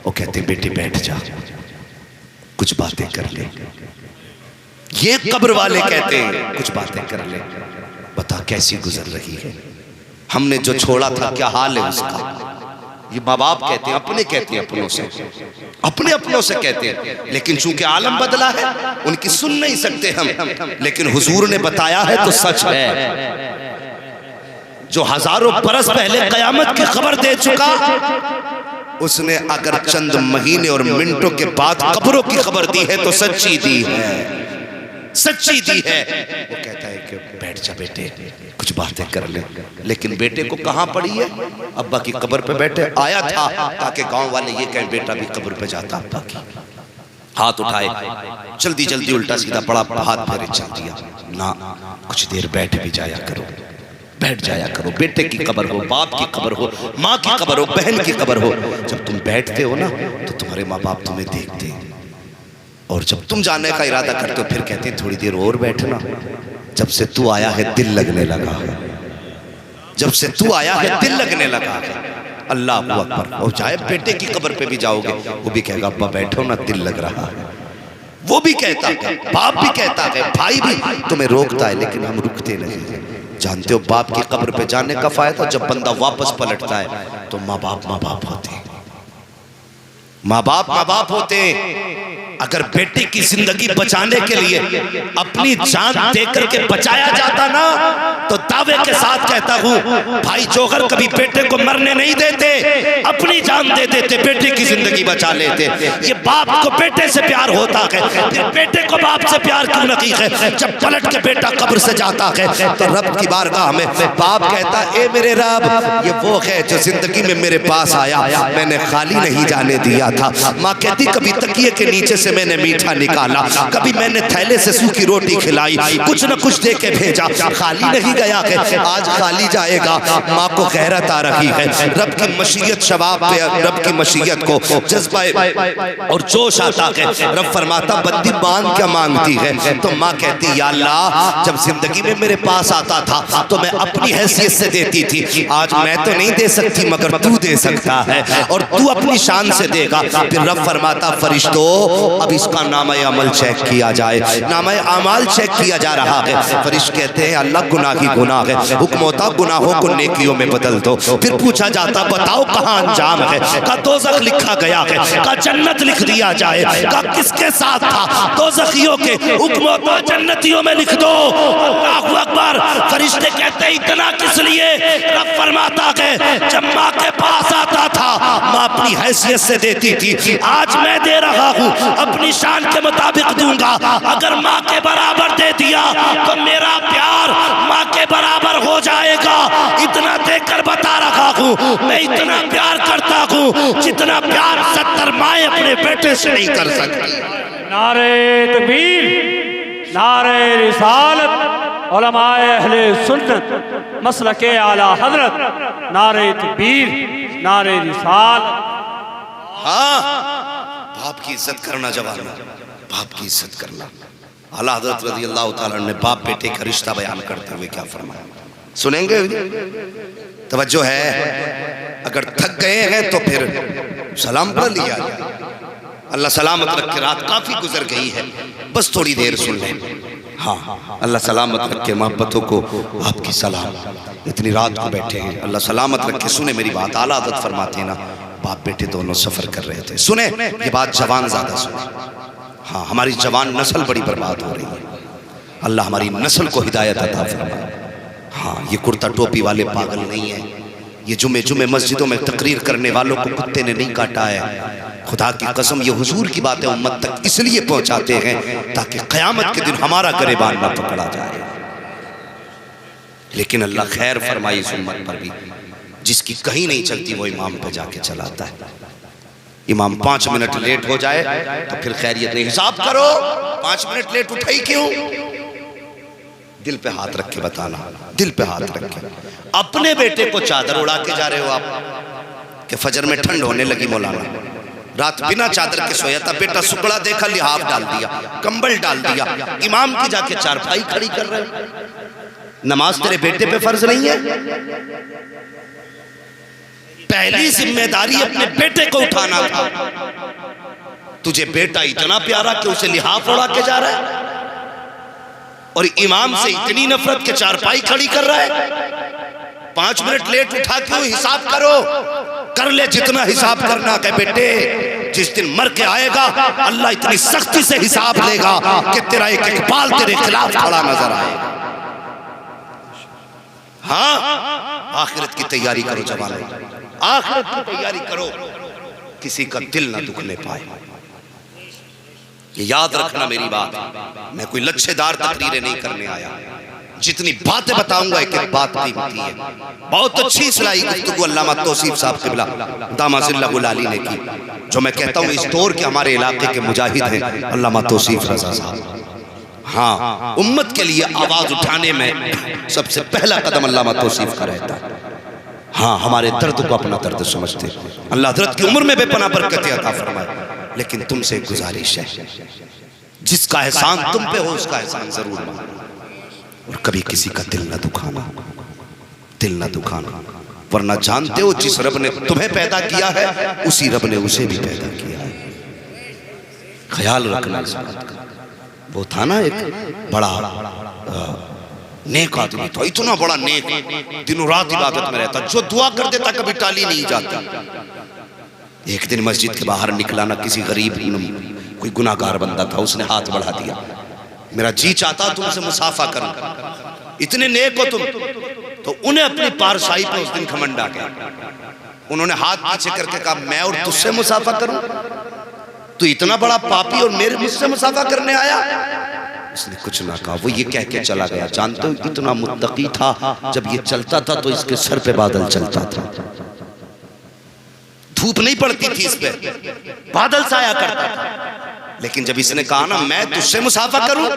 वो कहते बेटे बैठ जा कुछ बातें कर ले। ये कब्र वाले कहते हैं कुछ बातें कर ले, बता कैसी गुजर रही है, हमने जो छोड़ा था क्या हाल है उसका। ये माँ बाप कहते हैं, अपने कहते हैं, अपनों से, अपने अपनों से कहते हैं। लेकिन चूंकि आलम बदला है उनकी सुन नहीं सकते हम, लेकिन हुजूर ने बताया है तो सच है। जो हजारों बरस पहले कयामत की खबर दे चुका उसने अगर चंद महीने और मिनटों के बाद कब्रों की खबर दी है तो सच्ची दी है, सच्ची दी है। वो कहता है कि बैठ जा बेटे कुछ बातें कर ले। लेकिन बेटे को कहाँ पड़ी है, अब्बा की कब्र पे बैठे आया था ताकि गांव वाले ये कहें बेटा भी कब्र पे जाता अब्बा की। हाथ उठाए जल्दी जल्दी उल्टा सीधा पड़ा, हाथ फेरे चल दिया ना, कुछ देर बैठ भी जाया करो, बैठ जाया करो। बेटे की कब्र हो, बाप की कब्र हो, माँ की कब्र हो, बहन की कब्र हो, जब तुम बैठते हो ना तो तुम्हारे माँ बाप तुम्हें देखते हैं। और जब तुम जाने का इरादा करते हो फिर कहते हैं थोड़ी देर और बैठना, जब से तू आया है दिल लगने लगा है, जब से तू आया है दिल लगने लगा है। अल्लाह अकबर। और चाहे बेटे की कब्र पे भी जाओगे वो भी कहेगा अब्बा बैठो ना दिल लग रहा है, वो भी कहता है, बाप भी कहता है, भाई भी तुम्हें रोकता है, लेकिन हम रुकते नहीं। जानते हो बाप की कब्र पे जाने का फायदा, जब बंदा वापस पलटता है तो माँ बाप होते हैं, माँ बाप होते हैं। अगर बेटे की जिंदगी बचाने के लिए अपनी जान देकर के बचाया जाता ना तो दावे के साथ कहता हूँ भाई जोहर कभी बेटे को मरने नहीं देते, अपनी जान दे देते, बेटे की जिंदगी बचा लेते। ये बाप को बेटे से प्यार होता है, फिर बेटे को बाप से प्यार क्यों नहीं है। जब पलट के बेटा कब्र से जाता है तो रब की बारगाह में बाप कहता ए मेरे रब ये वो है जो जिंदगी में मेरे पास आया, मैंने खाली नहीं जाने दिया था। माँ कहती कभी तकिए के नीचे से मैंने मीठा निकाला, कभी मैंने थैले से सूखी रोटी खिलाई, कुछ न कुछ दे के भेजा, खाली नहीं गया है, आज खाली जाएगा। माँ को गैरत आ रही है, रब की मशीयत शबाब पे, रब की मशीयत को जज्बा और जोश आता है। रब फरमाता बंदी मांग क्या मांगती है, तो माँ कहती या अल्लाह जब जिंदगी में मेरे पास आता था तो मैं अपनी हैसियत से देती थी, आज मैं तो नहीं दे सकती मगर तू दे सकता है और तू अपनी शान से देगा। फिर रब फरमाता फरिश्तों अब इसका नामा अमल चेक किया जाए। नामा अमाल चेक किया जा रहा है। फरिश्ते कहते हैं अल्लाह गुनाह ही गुनाह है, हुक्म होता गुनाहों को नेकियों में बदल दो। फिर पूछा जाता बताओ कहाँ अंजाम है? का दोज़ख लिखा गया है, का जन्नत लिख दिया जाए। का किसके साथ था? दोज़खियों के। हुक्म होता जन्नतियों में लिख दो। अल्लाहु अकबर। फरिश्ते कहते इतना किस लिए? रब फरमाता है जब माँ के पास आता था माँ अपनी हैसियत से देती थी, आज मैं दे रहा हूँ अपनी शान के मुताबिक दूंगा। अगर माँ के बराबर दे दिया तो मेरा प्यार माँ के बराबर हो जाएगा। इतना देकर बता रहा हूँ मैं इतना प्यार करता हूँ जितना प्यार 70 माएँ अपने बेटे से नहीं कर सकती। नारे तकबीर, नारे रिसालत, उलमाए अहले सुन्नत मसलके आला हजरत, नारे तकबीर, नारे रिसालत। हाँ, बाप की इज्जत करना जवान, बाप की इज्जत करना। आला हजरत रज़ी अल्लाह ताला ने बाप बेटे का रिश्ता बयान करते हुए क्या फरमाया सुनेंगे? तवज्जो है। अगर थक गए हैं तो फिर सलाम पढ़ लिया। अल्लाह सलामत रखे, रात काफी गुजर गई है, बस थोड़ी देर सुन लें। हाँ, अल्लाह सलामत रखे मोहब्बतों को, आपकी सलाम। इतनी रात को बैठे हैं, अल्लाह सलामत रखे। सुने मेरी बात, आला हज़रत फरमाते हैं ना बाप बेटे दोनों सफर कर रहे थे। सुने ये बात, जवान ज्यादा सुने। हाँ, हमारी जवान नस्ल बड़ी बर्बाद हो रही है। अल्लाह हमारी नस्ल को हिदायत अता फरमाए। हाँ, ये कुर्ता टोपी वाले पागल नहीं है, ये जुमे जुमे मस्जिदों में तकरीर करने वालों को कुत्ते ने नहीं काटा है। खुदा की कसम ये हुजूर की बातें उम्मत तक इसलिए पहुंचाते हैं ताकि क़यामत के दिन हमारा गरेबान ना पकड़ा जाए। लेकिन अल्लाह खैर फरमाई इस उम्मत पर भी, जिसकी कहीं नहीं चलती वो इमाम पे जाके चलाता है। इमाम 5 मिनट लेट हो जाए तो फिर खैरियत नहीं, हिसाब करो 5 मिनट लेट उठाई क्यों? दिल पे हाथ रख के बताना, दिल पे हाथ रख के। अपने बेटे को चादर उड़ा के जा रहे हो आप कि फजर में ठंड होने लगी, मौलाना रात बिना चादर के सोया था, बेटा सुकड़ा देखा लिहाफ डाल दिया, कंबल डाल दिया, इमाम की जाके चारपाई खड़ी कर रहे हो। नमाज तेरे बेटे पे फर्ज नहीं है? पहली जिम्मेदारी अपने बेटे को उठाना था। तुझे बेटा इतना प्यारा कि उसे लिहाफ उड़ा के जा रहा है और इमाम से इतनी नफरत के चारपाई खड़ी कर रहा है। 5 मिनट लेट उठा क्यों? हिसाब करो, कर ले जितना हिसाब करना है बेटे। जिस दिन मर के आएगा अल्लाह इतनी सख्ती से हिसाब लेगा कि तेरा एक एक बाल तेरे खिलाफ खड़ा नजर आएगा। हाँ, आखिरत की तैयारी करो जवानों, आखिरत की तैयारी करो, किसी का दिल ना दुखने पाए। ये याद रखना मेरी बात, मैं कोई लच्छेदार तकरीरें नहीं करने आया। जितनी बातें बताऊंगा एक एक बात कीमती है। बहुत अच्छी इस्लाही गुफ्तगू अल्लामा तौसीफ साहब क़िबला दामाजिल्लाहुल आली ने की, जो मैं कहता हूँ इस दौर के हमारे इलाके के मुजाहिद हैं अल्लामा तौसीफ रज़ा साहब। हाँ, उम्मत के लिए आवाज उठाने में सबसे पहला कदम अल्लामा तौसीफ का रहता है। हाँ, हमारे दर्द को अपना दर्द समझते। अल्लाह हज़रत की उम्र में बेपनाह बरकत अता फरमाए। लेकिन तुमसे गुजारिश है, जिसका एहसान तुम पे हो उसका एहसान जरूर मानो और कभी किसी का दिल ना दुखाना, दिल ना दुखाना। वरना जानते हो जिस रब ने तुम्हें पैदा किया है उसी रब ने उसे भी पैदा किया है। ख्याल रखना इस बात का। वो था ना एक बड़ा नेक आदमी था, इतना बड़ा नेक, दिनों रात इबादत में रहता, जो दुआ कर देता कभी टाली नहीं जाती। एक दिन मस्जिद के बाहर निकला ना, किसी गरीब कोई गुनाहगार बंदा था, उसने हाथ बढ़ा दिया, मेरा जी चाहता तुमसे मुसाफा करूं, इतने नेक हो तुम। तो उन्हें अपनी पारसाई पे उस दिन घमंड आ गया। उन्होंने हाथ पीछे करके कहा मैं और तुझसे मुसाफा करूं? तू इतना बड़ा पापी और मेरे मुझसे मुसाफा करने आया? उसने कुछ ना कहा, वो ये कह के चला गया। जानते हो इतना मुत्तकी था, जब ये चलता था तो इसके सर पे बादल चलता था। धूप नहीं पड़ती थी इस पे, बादल साया करता था। लेकिन जब इसने कहा ना मैं तुझसे मुसाफा करूं,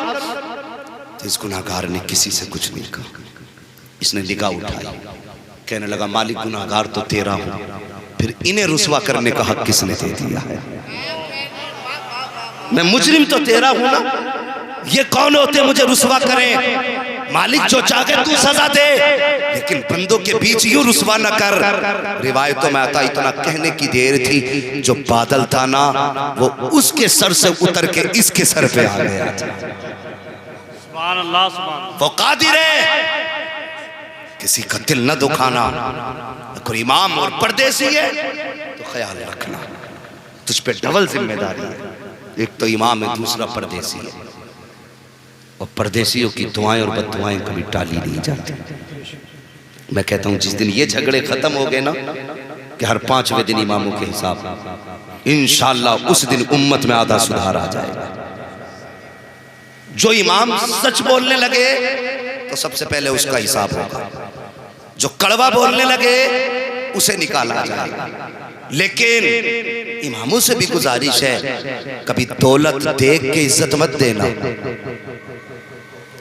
तो इस गुनाहगार ने किसी से कुछ नहीं कहा। इसने निगाह उठाई, कहने लगा मालिक गुनाहगार तो तेरा हूं, फिर इन्हें रुसवा करने का हक किसने दे दिया है? मैं मुजरिम तो तेरा हूं ना, ये कौन होते मुझे रुसवा करें? मालिक जो चाहे तू सजा दे, लेकिन बंदों के बीच यूं रुसवा न कर। रिवायतों में आता इतना कहने की देर थी, जो बादल था ना वो उसके सर से उतर के इसके सर पे आ गया था। सुभान अल्लाह, सुभान। वो कादिर है किसी का दिल न दुखाना। कोई इमाम और परदेसी है तो ख्याल रखना, तुझ पे डबल जिम्मेदारी है। एक तो इमाम है, दूसरा परदेसी है। और परदेसियों की दुआएं और बददुआएं कभी टाली नहीं जाती। मैं कहता हूं जिस दिन ये झगड़े खत्म हो गए ना कि हर 5वें दिन इमामों के हिसाब, इंशाअल्लाह उस दिन उम्मत में आधा सुधार आ जाएगा। जो इमाम सच बोलने लगे तो सबसे पहले उसका हिसाब होगा, जो कड़वा बोलने लगे उसे निकाला जाएगा। लेकिन इमामों से भी गुजारिश है, कभी दौलत देख के इज्जत मत देना।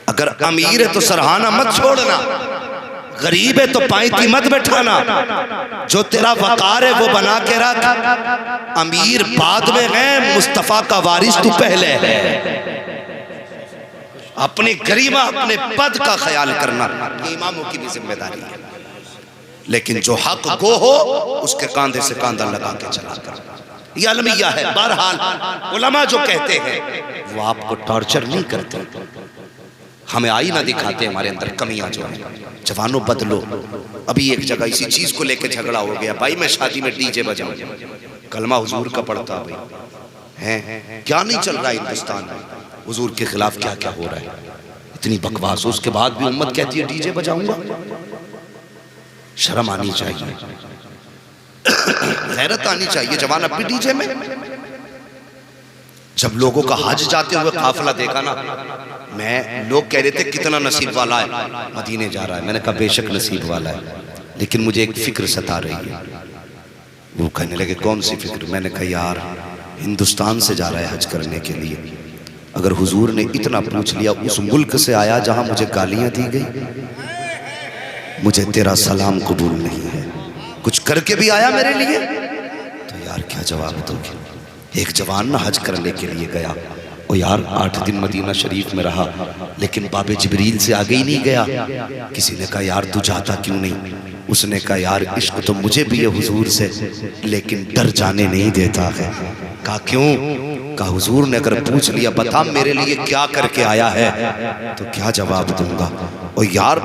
अगर अमीर है तो सराहना मत छोड़ना, गरीब है तो पायती मत बैठाना। जो तेरा वकार है वो बना के रख। अमीर बाद में है, मुस्तफा का वारिस तू पहले है। अपनी गरिमा अपने पद का ख्याल करना ये इमामों की भी जिम्मेदारी है। लेकिन जो हक गो हो उसके कांधे से कांधा लगा के चला कर, ये अलमिया है। बहरहाल उलमा जो कहते हैं वो आपको टॉर्चर नहीं करते, हमें आईना दिखाते हमारे अंदर कमियां जो है। जवानों बदलो। अभी एक जगह इसी चीज को लेकर झगड़ा हो गया, भाई मैं शादी में डीजे बजाऊं, कलमा हुजूर का पढ़ता भाई है, क्या नहीं चल रहा है हिंदुस्तान में, हुजूर के खिलाफ क्या क्या हो रहा है, इतनी बकवास। उसके बाद भी उम्मत कहती है डीजे बजाऊंगा। शर्म आनी चाहिए, गैरत आनी चाहिए। जवान अब भी डीजे में। जब लोगों का हज जाते हुए काफिला देखा ना, मैं लोग कह रहे थे कितना नसीब वाला है मदीने जा रहा है। मैंने कहा बेशक नसीब वाला है, लेकिन मुझे एक फिक्र सता रही है। वो कहने लगे कौन सी फिक्र? मैंने कहा यार हिंदुस्तान से जा रहा है हज करने के लिए, अगर हुजूर ने इतना पूछ लिया, उस मुल्क से आया जहां मुझे गालियां दी गई, मुझे तेरा सलाम कबूल नहीं है, कुछ करके भी आया मेरे लिए, तो यार क्या जवाब दोगे? एक जवान ना हज करने के लिए गया, और यार 8 दिन मदीना शरीफ में रहा, लेकिन बाबे जिब्रील से आगे ही नहीं गया। किसी ने कहा यार तू जाता क्यों नहीं? उसने कहा यार इश्क तो मुझे भी है हुजूर से, लेकिन डर जाने नहीं देता है। कहा क्यों? कहा हुजूर ने अगर पूछ लिया बता मेरे लिए क्या करके आया है, तो क्या जवाब दूंगा? और यार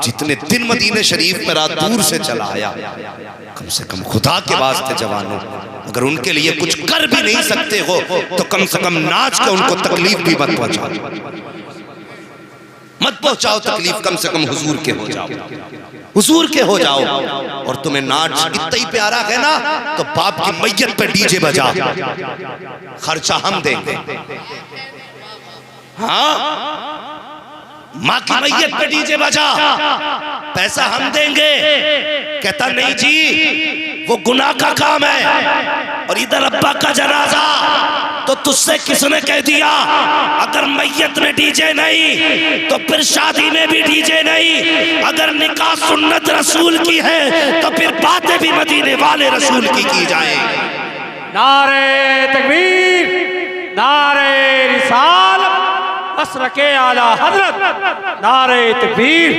जितने दिन मदीने शरीफ में रात दूर से चला आया, कम से कम खुदा के वास्ते जवानों, अगर उनके लिए कुछ कर भी नहीं सकते हो तो कम से कम नाच के उनको तकलीफ भी मत पहुंचाओ, मत पहुंचाओ तकलीफ, कम से कम हुजूर के हो जाओ, हुजूर के हो जाओ। और तुम्हें नाच इतना ही प्यारा है ना, तो बाप की मैयत पे डीजे बजा, खर्चा हम देंगे। हाँ, माँ की मैयत पे डीजे बजा, पैसा हम देंगे। कहता नहीं जी वो गुनाह का काम है, और इधर अब्बा का जनाजा, तो तुझसे किसने कह दिया अगर मैयत में डीजे नहीं तो फिर शादी में भी डीजे नहीं? अगर निकाह सुन्नत रसूल की है तो फिर बातें भी मदीने वाले रसूल की जाए। नारे तकबीर, नारे रिसालत, मसलके आला हजरत, नारे तकबीर,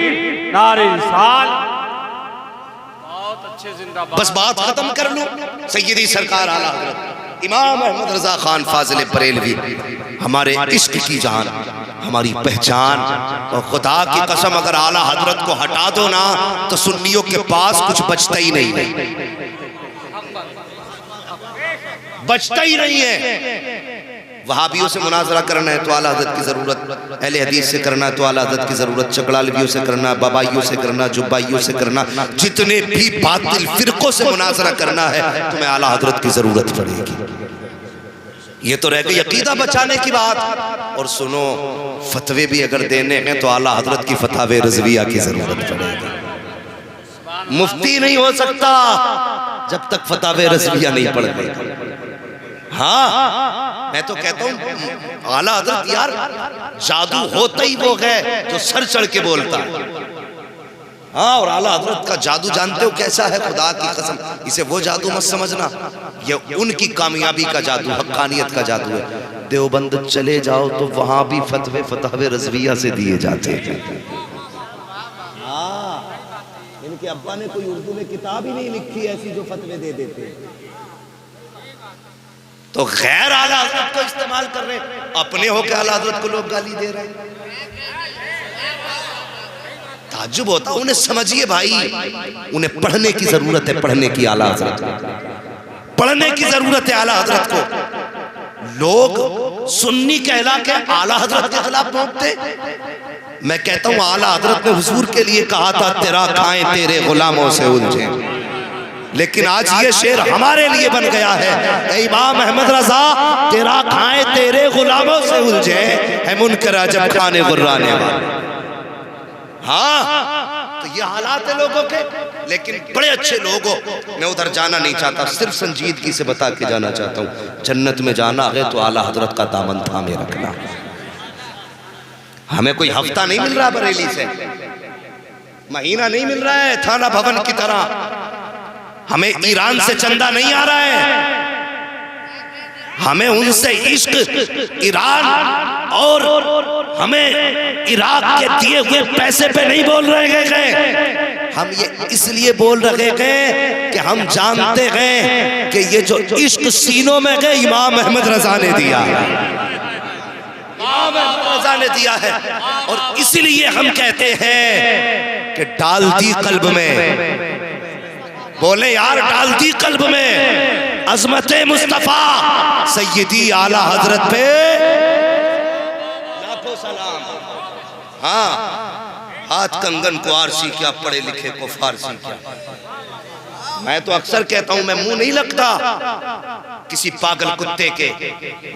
नारे रिसालत। बहुत अच्छे जिंदाबाद। बस बात खत्म कर लूं। सैयदी सरकार आला हजरत इमाम अहमद रजा खान फाजिल बरेलवी, हमारे इश्क की जान, हमारी पहचान, और खुदा की कसम अगर आला हजरत को हटा दो ना तो सुन्नियों के पास कुछ बचता ही नहीं है, बचता ही नहीं है। वहाबियों से मुनाजरा करना है तो आला हज़रत की ज़रूरत, अहले हदीस से करना है तो आला हज़रत की ज़रूरत, चकड़ालवियों से करना, बाबाइयों से करना, जुब्बाइयों से करना, जितने भी बातिल फिरकों से मुनाजरा करना है तुम्हें आला हज़रत की ज़रूरत पड़ेगी। ये तो रह गई अकीदा बचाने की बात। और सुनो, फतवे भी अगर देने हैं तो आला हज़रत की फतावे रज़विया की ज़रूरत पड़ेगी। मुफ्ती नहीं हो सकता जब तक फतावे रज़विया नहीं पढ़ लेगा। हाँ, मैं तो कहता हूँ आला हज़रत यार जादू होता ही वो है जो सर चढ़ के बोलता है। हाँ, और आला हज़रत का जादू जानते हो कैसा है? खुदा की कसम, इसे वो जादू मत समझना, ये उनकी कामयाबी का जादू, हक्कानियत का जादू है। देवबंद चले जाओ तो वहां भी फतवे फतवे रज़विया से दिए जाते हैं। इनके अब्बा ने कोई उर्दू में किताब ही नहीं लिखी ऐसी जो फतवे दे देते। तो गैर आला हज़रत को इस्तेमाल कर रहे, अपने हो के आला हज़रत को लोग गाली दे रहे हैं। ताज्जुब होता, उन्हें समझिए भाई, उन्हें पढ़ने की जरूरत है, पढ़ने की आला हज़रत को, पढ़ने की जरूरत है आला हज़रत को। लोग सुन्नी कहला के आला हज़रत के खिलाफ बोलते। मैं कहता हूं आला हज़रत ने हुजूर के लिए कहा था तेरा खाएं तेरे गुलामों से उलझे, लेकिन आज ये शेर हमारे लिए बन गया है। इमाम अहमद रजा तेरा खाएं तेरे गुलामों से उलझे है मुनकर अजब खाने गुर्राने वाले। हाँ, तो ये हालात है लोगों के, लेकिन बड़े अच्छे लोगों, मैं उधर जाना नहीं चाहता, सिर्फ संजीदगी से बता के जाना चाहता हूँ। जन्नत में जाना है तो आला हज़रत का दामन थामे रखना। हमें कोई हफ्ता नहीं मिल रहा बरेली से, महीना नहीं मिल रहा है थाना भवन की तरह, हमें ईरान से चंदा नहीं आ रहा है, हमें उनसे इश्क ईरान और हमें इराक के दिए हुए पैसे पे नहीं बोल रहे गए। हम ये इसलिए बोल रहे गए कि हम जानते हैं कि ये जो इश्क सीनों में गए इमाम अहमद रजा ने दिया, इमाम अहमद रजा ने दिया है। और इसलिए हम कहते हैं कि डाल दी कल्ब में, बोले यार डाल दी कल्ब में अजमत मुस्तफा सैयदी आला हज़रत पे लाखों सलाम। हाँ, हाथ कंगन को आरसी क्या, पढ़े लिखे को फारसी क्या। मैं तो अक्सर कहता हूं मैं मुंह नहीं लगता किसी पागल कुत्ते के,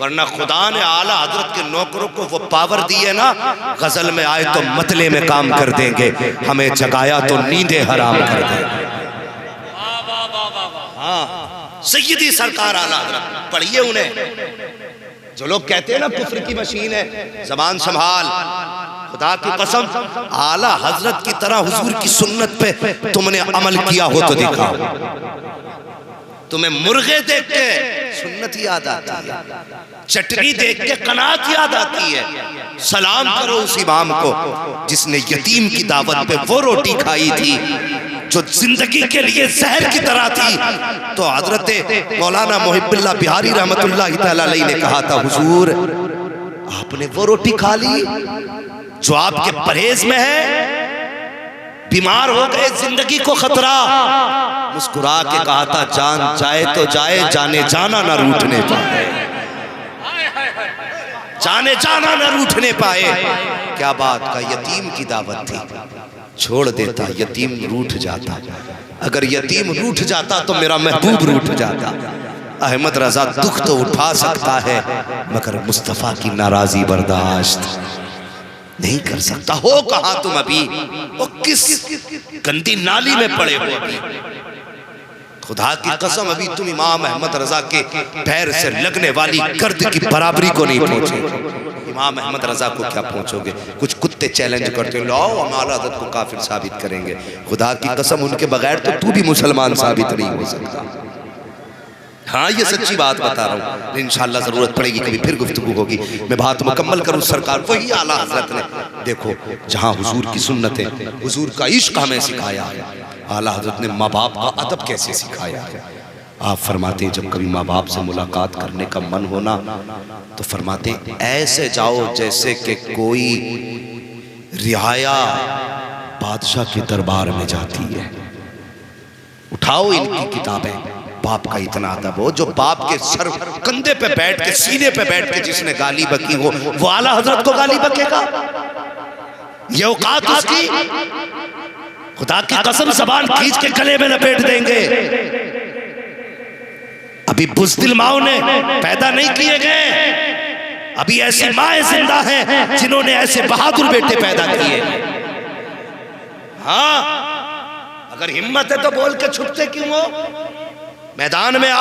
वरना खुदा ने आला हज़रत के नौकरों को वो पावर दी है ना, गजल में आए तो मतले में काम कर देंगे, हमें जगाया तो नींदें हराम कर देंगे। हाँ, सैयदी सरकार आला हज़रत, पढ़िए उन्हें। जो लोग कहते हैं ना कुफ्र की मशीन है, जबान संभाल, खुदा की कसम आला हज़रत की तरह हुजूर की सुन्नत पे तुमने अमल किया हो तो दिखाओ। तुम्हें मुर्गे देख के सुन्नत याद आती है, चटनी देख के कनात याद आती है। सलाम करो उस इमाम को जिसने यतीम की दावत पे वो रोटी खाई थी जो जिंदगी के लिए जहर की तरह थी। तो हजरत मौलाना मुहिब्बुल्लाह बिहारी रहमतुल्लाह तआला अलैहि ने कहा था, हुजूर आपने वो रोटी खा ली जो आपके परहेज में है, बीमार हो गए, जिंदगी को खतरा। मुस्कुरा के कहा था, जान जाए तो जाए, जाने जाना ना रूठने पाए, जाने जाना ना रूठने पाए। क्या बात का, यतीम की दावत थी, छोड़ देता यतीम रूठ जाता। अगर यतीम रूठ जाता तो मेरा महबूब रूठ जाता। अहमद रजा दुख तो उठा सकता है मगर मुस्तफा की नाराजी बर्दाश्त नहीं कर सकता। हो कहां तुम अभी, वो किस गंदी नाली में पड़े हो अभी। खुदा की कसम अभी तुम इमाम अहमद रजा के पैर से लगने वाली गर्द की बराबरी को नहीं पहुंचे। इमाम अहमद रजा को क्या पहुंचोगे। कुछ कुत्ते चैलेंज करते, लाओ हम आला हज़रत को काफिर साबित करेंगे। खुदा की कसम उनके बगैर तो तू भी मुसलमान साबित नहीं हो सकता। हाँ, ये सच्ची बात बता रहा हूँ। इंशाअल्लाह जरूरत पड़ेगी कभी फिर गुफ्तगू होगी, मैं बात मुकम्मल करूँ। सरकार वही आला हज़रत ने, देखो जहाँ हुजूर की सुन्नत है, हुजूर का इश्क हमें सिखाया है, आला हज़रत ने माँ बाप का अदब कैसे सिखाया है। आप फरमाते हैं जब कभी माँ बाप से मुलाकात करने का मन होना तो फरमाते हैं ऐसे जाओ जैसे कि कोई रियाया बादशाह के दरबार में जाती है। उठाओ इनकी किताबें, बाप का इतना अदब हो, जो बाप के सर कंधे पे बैठ के, सीने पे बैठ के जिसने गाली बकी हो वो आला हज़रत को गाली बकेगा। ये औकात उसकी, खुदा की कसम ज़बान खींच के गले में लपेट देंगे। अभी बुज़दिल माओ ने पैदा नहीं किए गए, अभी ऐसी माएं जिंदा हैं जिन्होंने ऐसे बहादुर बेटे पैदा किए। हाँ, अगर हिम्मत है तो बोल के छुपते क्यों हो। मैदान में आ,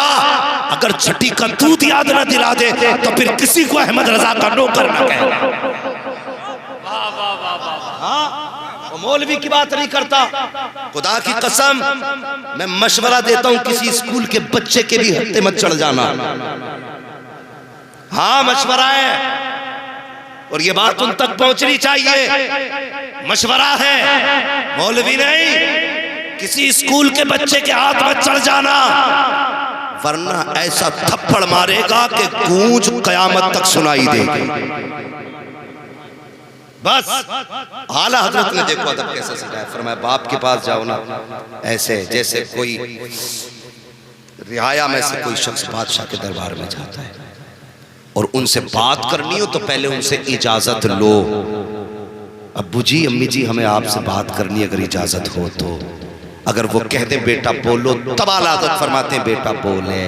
अगर छठी का दूध याद ना दिला दे तो फिर किसी को अहमद रजा का नौकर ना कहना। हाँ, वो मौलवी की बात नहीं करता। खुदा की कसम मैं मशवरा देता हूं किसी स्कूल के बच्चे के भी हत्ते मत चढ़ जाना। हाँ मशवरा है, और ये बात उन तक पहुंचनी चाहिए। मशवरा है, मौलवी नहीं। किसी स्कूल के बच्चे के हाथ में चढ़ जाना, वरना ऐसा थप्पड़ मारेगा कि गूंज कयामत तक सुनाई देगी। बस आला हजरत ने देखो अदब कैसे सिखाया। फरमाया बाप के पास जाओ ना, ऐसे जैसे कोई रियाया में से कोई शख्स बादशाह के दरबार में जाता है और उनसे बात करनी हो तो पहले उनसे इजाजत लो। अब्बू जी अम्मी जी हमें आपसे बात करनी, अगर इजाजत हो तो। अगर वो कह दे बेटा बोलो, तब आला हज़रत फरमाते हैं बेटा बोले।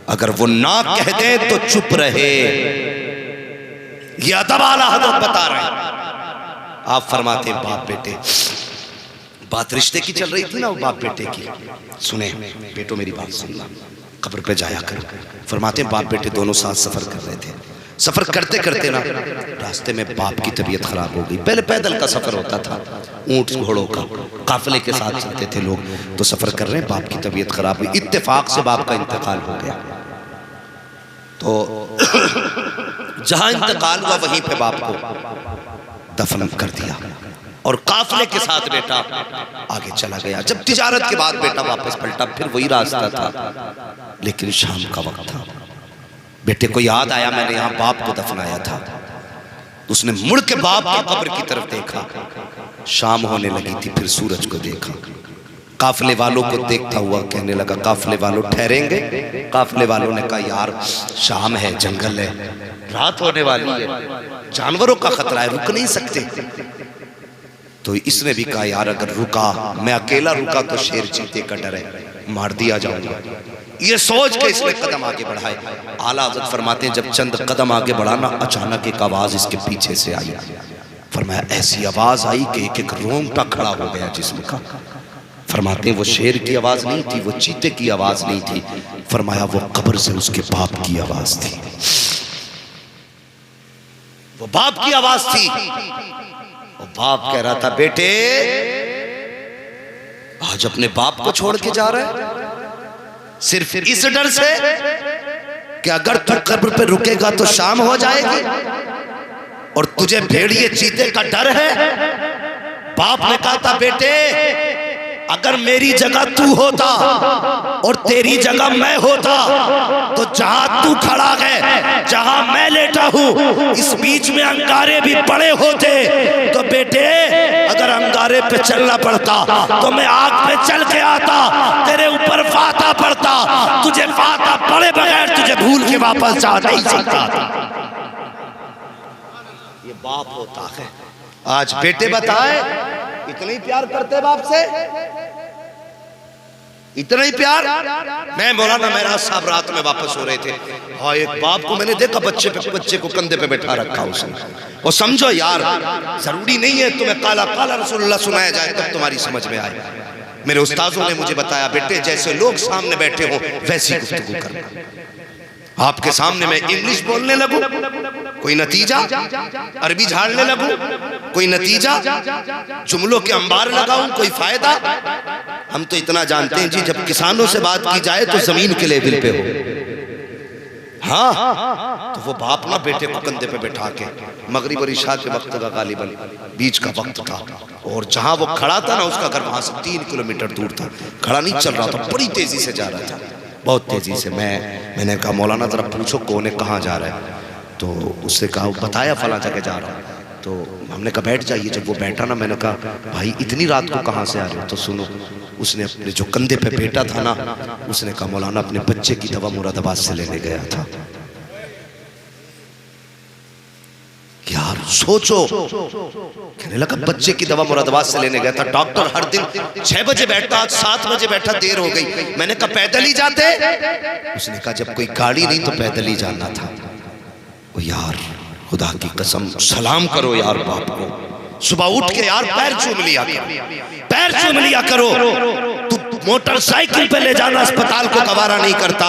अगर वो ना कह दे तो चुप रहे। ये अदब आला हज़रत बता रहे हैं। आप फरमाते हैं बाप बेटे, बात रिश्ते की चल रही थी ना, वो बाप बेटे की। सुने बेटो मेरी बात सुनना, कब्र पे जाया कर। फरमाते हैं बाप बेटे दोनों साथ सफर कर रहे थे। सफर करते करते ना रास्ते में बाप की तबीयत खराब हो गई। पहले पैदल का सफर होता था, ऊंट घोड़ों का, काफिले के साथ चलते थे लोग। तो सफर कर रहे हैं, बाप की तबीयत खराब हुई। इत्तेफाक से बाप का इंतकाल हो गया। तो जहां इंतकाल हुआ वहीं पे बाप को दफन कर दिया और काफिले के साथ बेटा आगे चला गया। जब तिजारत के बाद बेटा वापस पलटा, फिर वही रास्ता था, लेकिन शाम का वक्त था। बेटे को याद आया मैंने यहाँ बाप को दफनाया था। उसने मुड़ के बाप की कब्र की तरफ देखा। शाम होने लगी थी, फिर सूरज को देखा। काफिले वालों को देखता हुआ कहने लगा काफिले वालों ठहरेंगे। काफिले वालों ने कहा यार शाम है, जंगल है, रात होने वाली है, जानवरों का खतरा है, रुक नहीं सकते। तो इसने भी कहा यार अगर रुका, मैं अकेला रुका तो शेर चीते का डर है, मार दिया जाऊंगा। ये सोच के इसने कदम आगे बढ़ाए। आला हज़रत फरमाते हैं जब चंद कदम आगे बढ़ाना, अचानक एक आवाज इसके पीछे से आई। फरमाया ऐसी आवाज आई कि एक एक रोंगटा खड़ा हो गया जिस्म का। फरमाते हैं वो शेर की आवाज नहीं थी, वो चीते की आवाज नहीं थी। फरमाया वो कब्र से उसके बाप की आवाज थी। वो बाप की आवाज थी। वो बाप कह रहा था बेटे आज अपने बाप को छोड़ के जा रहा है, सिर्फ इस डर से कि अगर तू कब्र पे रुकेगा तो शाम हो जाएगी और तुझे भेड़िए चीते का डर है। बाप ने कहा था बेटे अगर मेरी जगह तू होता और तेरी जगह मैं होता तो जहां तू खड़ा है, जहां मैं लेटा हूं, इस बीच में अंगारे भी पड़े होते तो बेटे अगर अंगारे पे चलना पड़ता तो मैं आग पे चल के आता, तेरे ऊपर फाता पड़ता, तुझे फाता पड़े बगैर तुझे भूल के वापस जा नहीं सकता था। ये बाप होता है। आज बेटे बताए इतना ही प्यार करते बाप से, इतना ही प्यार। मैं मौलाना मेहराज साहब रात में वापस हो रहे थे। हाँ एक बाप को मैंने देखा बच्चे को कंधे पे बैठा रखा उसने। और समझो यार जरूरी नहीं है तुम्हें काला काला रसूलुल्लाह सुनाया जाए तब तुम्हारी समझ में आए। मेरे उस्तादों ने मुझे बताया बेटे जैसे लोग सामने बैठे हो वैसी गुफ्तगू कर। आपके सामने मैं इंग्लिश बोलने लगूं, कोई नतीजा, अरबी झाड़ने लगूं, कोई नतीजा, जुमलों के अंबार लगाऊं, कोई फायदा। हम तो इतना जानते हैं जी जब किसानों से बात की जाए तो जमीन के लेवल पे हो। हाँ तो वो बाप ना बेटे को कंधे पे बैठा के, मगरिब और इशा के वक्त का गालिबन बीच का वक्त था, और जहां वो खड़ा था ना उसका घर वहां से 3 किलोमीटर दूर था। खड़ा नहीं चल रहा था, बड़ी तेजी से जा रहा था, बहुत तेजी से। मैंने कहा मौलाना जरा पूछो कौन है, कहाँ जा रहा है? तो उससे कहा बताया फला जगह जा रहा हूँ। तो हमने कहा बैठ जाइए। जब वो बैठा ना मैंने कहा भाई इतनी रात को कहाँ से आ रहे हो? तो सुनो उसने अपने जो कंधे पे बैठा था ना उसने कहा मौलाना अपने बच्चे की दवा मुरादाबाद से लेने गया था। यार सोचो, कहने लगा बच्चे की दवा मुरादाबाद से लेने गया था। डॉक्टर हर दिन 6 बजे बैठता, आज 7 बजे बैठा, देर हो गई। मैंने कहा पैदल ही जाते? उसने कहा जब कोई गाड़ी नहीं तो पैदल ही जाना था। ओ यार खुदा की कसम सलाम करो यार बाप को। सुबह उठ के यार पैर चूम लिया करो, पैर चूम लिया करो। तू मोटरसाइकिल पे ले जाना अस्पताल को गवारा नहीं करता,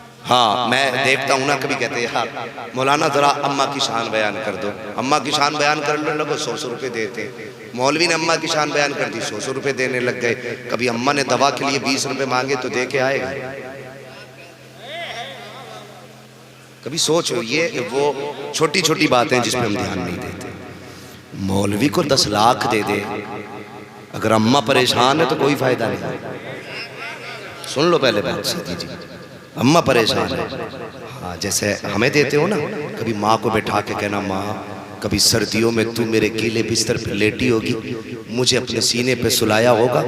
हाँ मैं देखता हूँ ना, कभी कहते हैं यार मौलाना ज़रा अम्मा की शान बयान कर दो। अम्मा की शान बयान करने लगो 100 रुपये देते। मौलवी ने अम्मा की शान बयान कर दी, 100 रुपये देने लग गए। कभी अम्मा ने दवा के लिए 20 रुपये मांगे तो दे के आएगा? कभी सोचो, ये वो छोटी छोटी बातें जिसमें हम ध्यान नहीं देते। मौलवी को 10 लाख दे दे, अगर अम्मा परेशान है तो कोई फायदा नहीं। सुन लो पहले बात सीधी जी, अम्मा परेशान है। हाँ जैसे हमें देते हो ना, कभी माँ को बैठा के कहना, माँ कभी सर्दियों में तू मेरे गीले बिस्तर पे लेटी होगी, मुझे अपने सीने पे सुलाया होगा,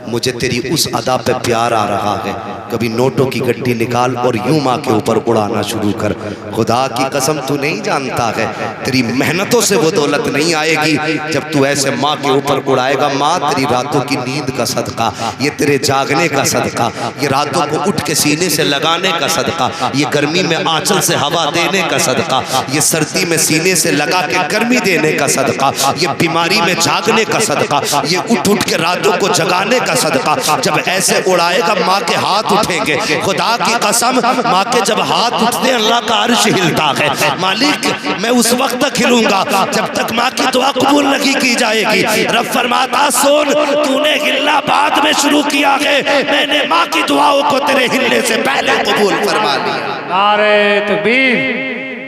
मुझे तेरी उस अदा पे प्यार आ रहा है, कभी नोटों की गड्डी निकाल और यूं माँ के ऊपर उड़ाना शुरू कर। खुदा की कसम तू नहीं जानता है, तेरी मेहनतों से वो दौलत नहीं आएगी जब तू ऐसे माँ के ऊपर उड़ाएगा। माँ तेरी रातों की नींद का सदका, ये तेरे जागने का सदका, ये रातों को उठ के सीने से लगाने का सदका, ये गर्मी में आंचल से हवा देने का सदका, ये सर्दी में सीने से लगा के गर्मी देने का सदका, ये बीमारी में जागने का सदका, ये उठ उठ के रातों को जगाने का सदका। जब ऐसे उड़ाएगा माँ के हाथ उठेंगे। खुदा की कसम माँ के जब हाथ उठते अल्लाह का अर्श हिलता है। मालिक मैं उस वक्त तक हिलूंगा जब तक माँ की दुआ कबूल नहीं की जाएगी। रब फरमाता सुन, तूने हिलना बाद में शुरू किया है, मैंने माँ की दुआओं को तेरे हिलने से पहले कबूल फरमा लिया। नारे तकबीर,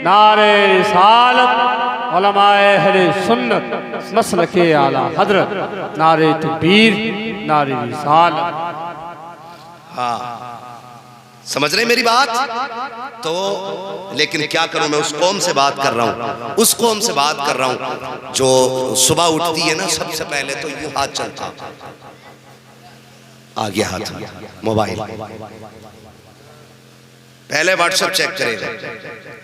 नारे रिसालत, उलमाए अहले सुन्नत मसलके आला हजरत, नारे तकबीर, नारे रिसालत। हाँ समझ रहे मेरी बात? तो लेकिन क्या करूं, मैं उस कौम से बात कर रहा हूं, उस कौम से बात कर रहा हूं जो सुबह उठती है ना, सबसे पहले तो यूं हाथ चलता, आ गया हाथ मोबाइल, पहले व्हाट्सएप चेक करेगा,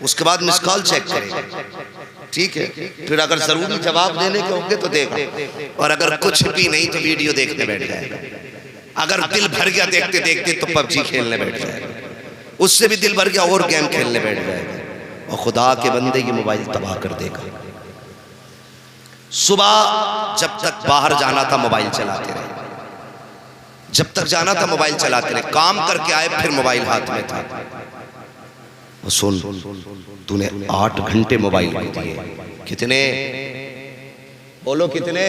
उसके बाद मिस कॉल चेक करेगा, ठीक है, फिर अगर जरूरी जवाब देने के होंगे तो देगा, और अगर कुछ भी नहीं तो वीडियो देखने बैठ जाएगा। अगर दिल भर गया देखते देखते तो पबजी खेलने बैठ जाएगा, उससे भी दिल भर गया और गेम खेलने बैठ जाएगा, और खुदा के बंदे की मोबाइल तबाह कर देगा। सुबह जब तक बाहर जाना था मोबाइल चलाते रहे, जब तक जाना था मोबाइल चलाते रहे, काम करके आए फिर मोबाइल हाथ में था। सुन, तूने 8 घंटे मोबाइल को दिए, कितने बोलो कितने?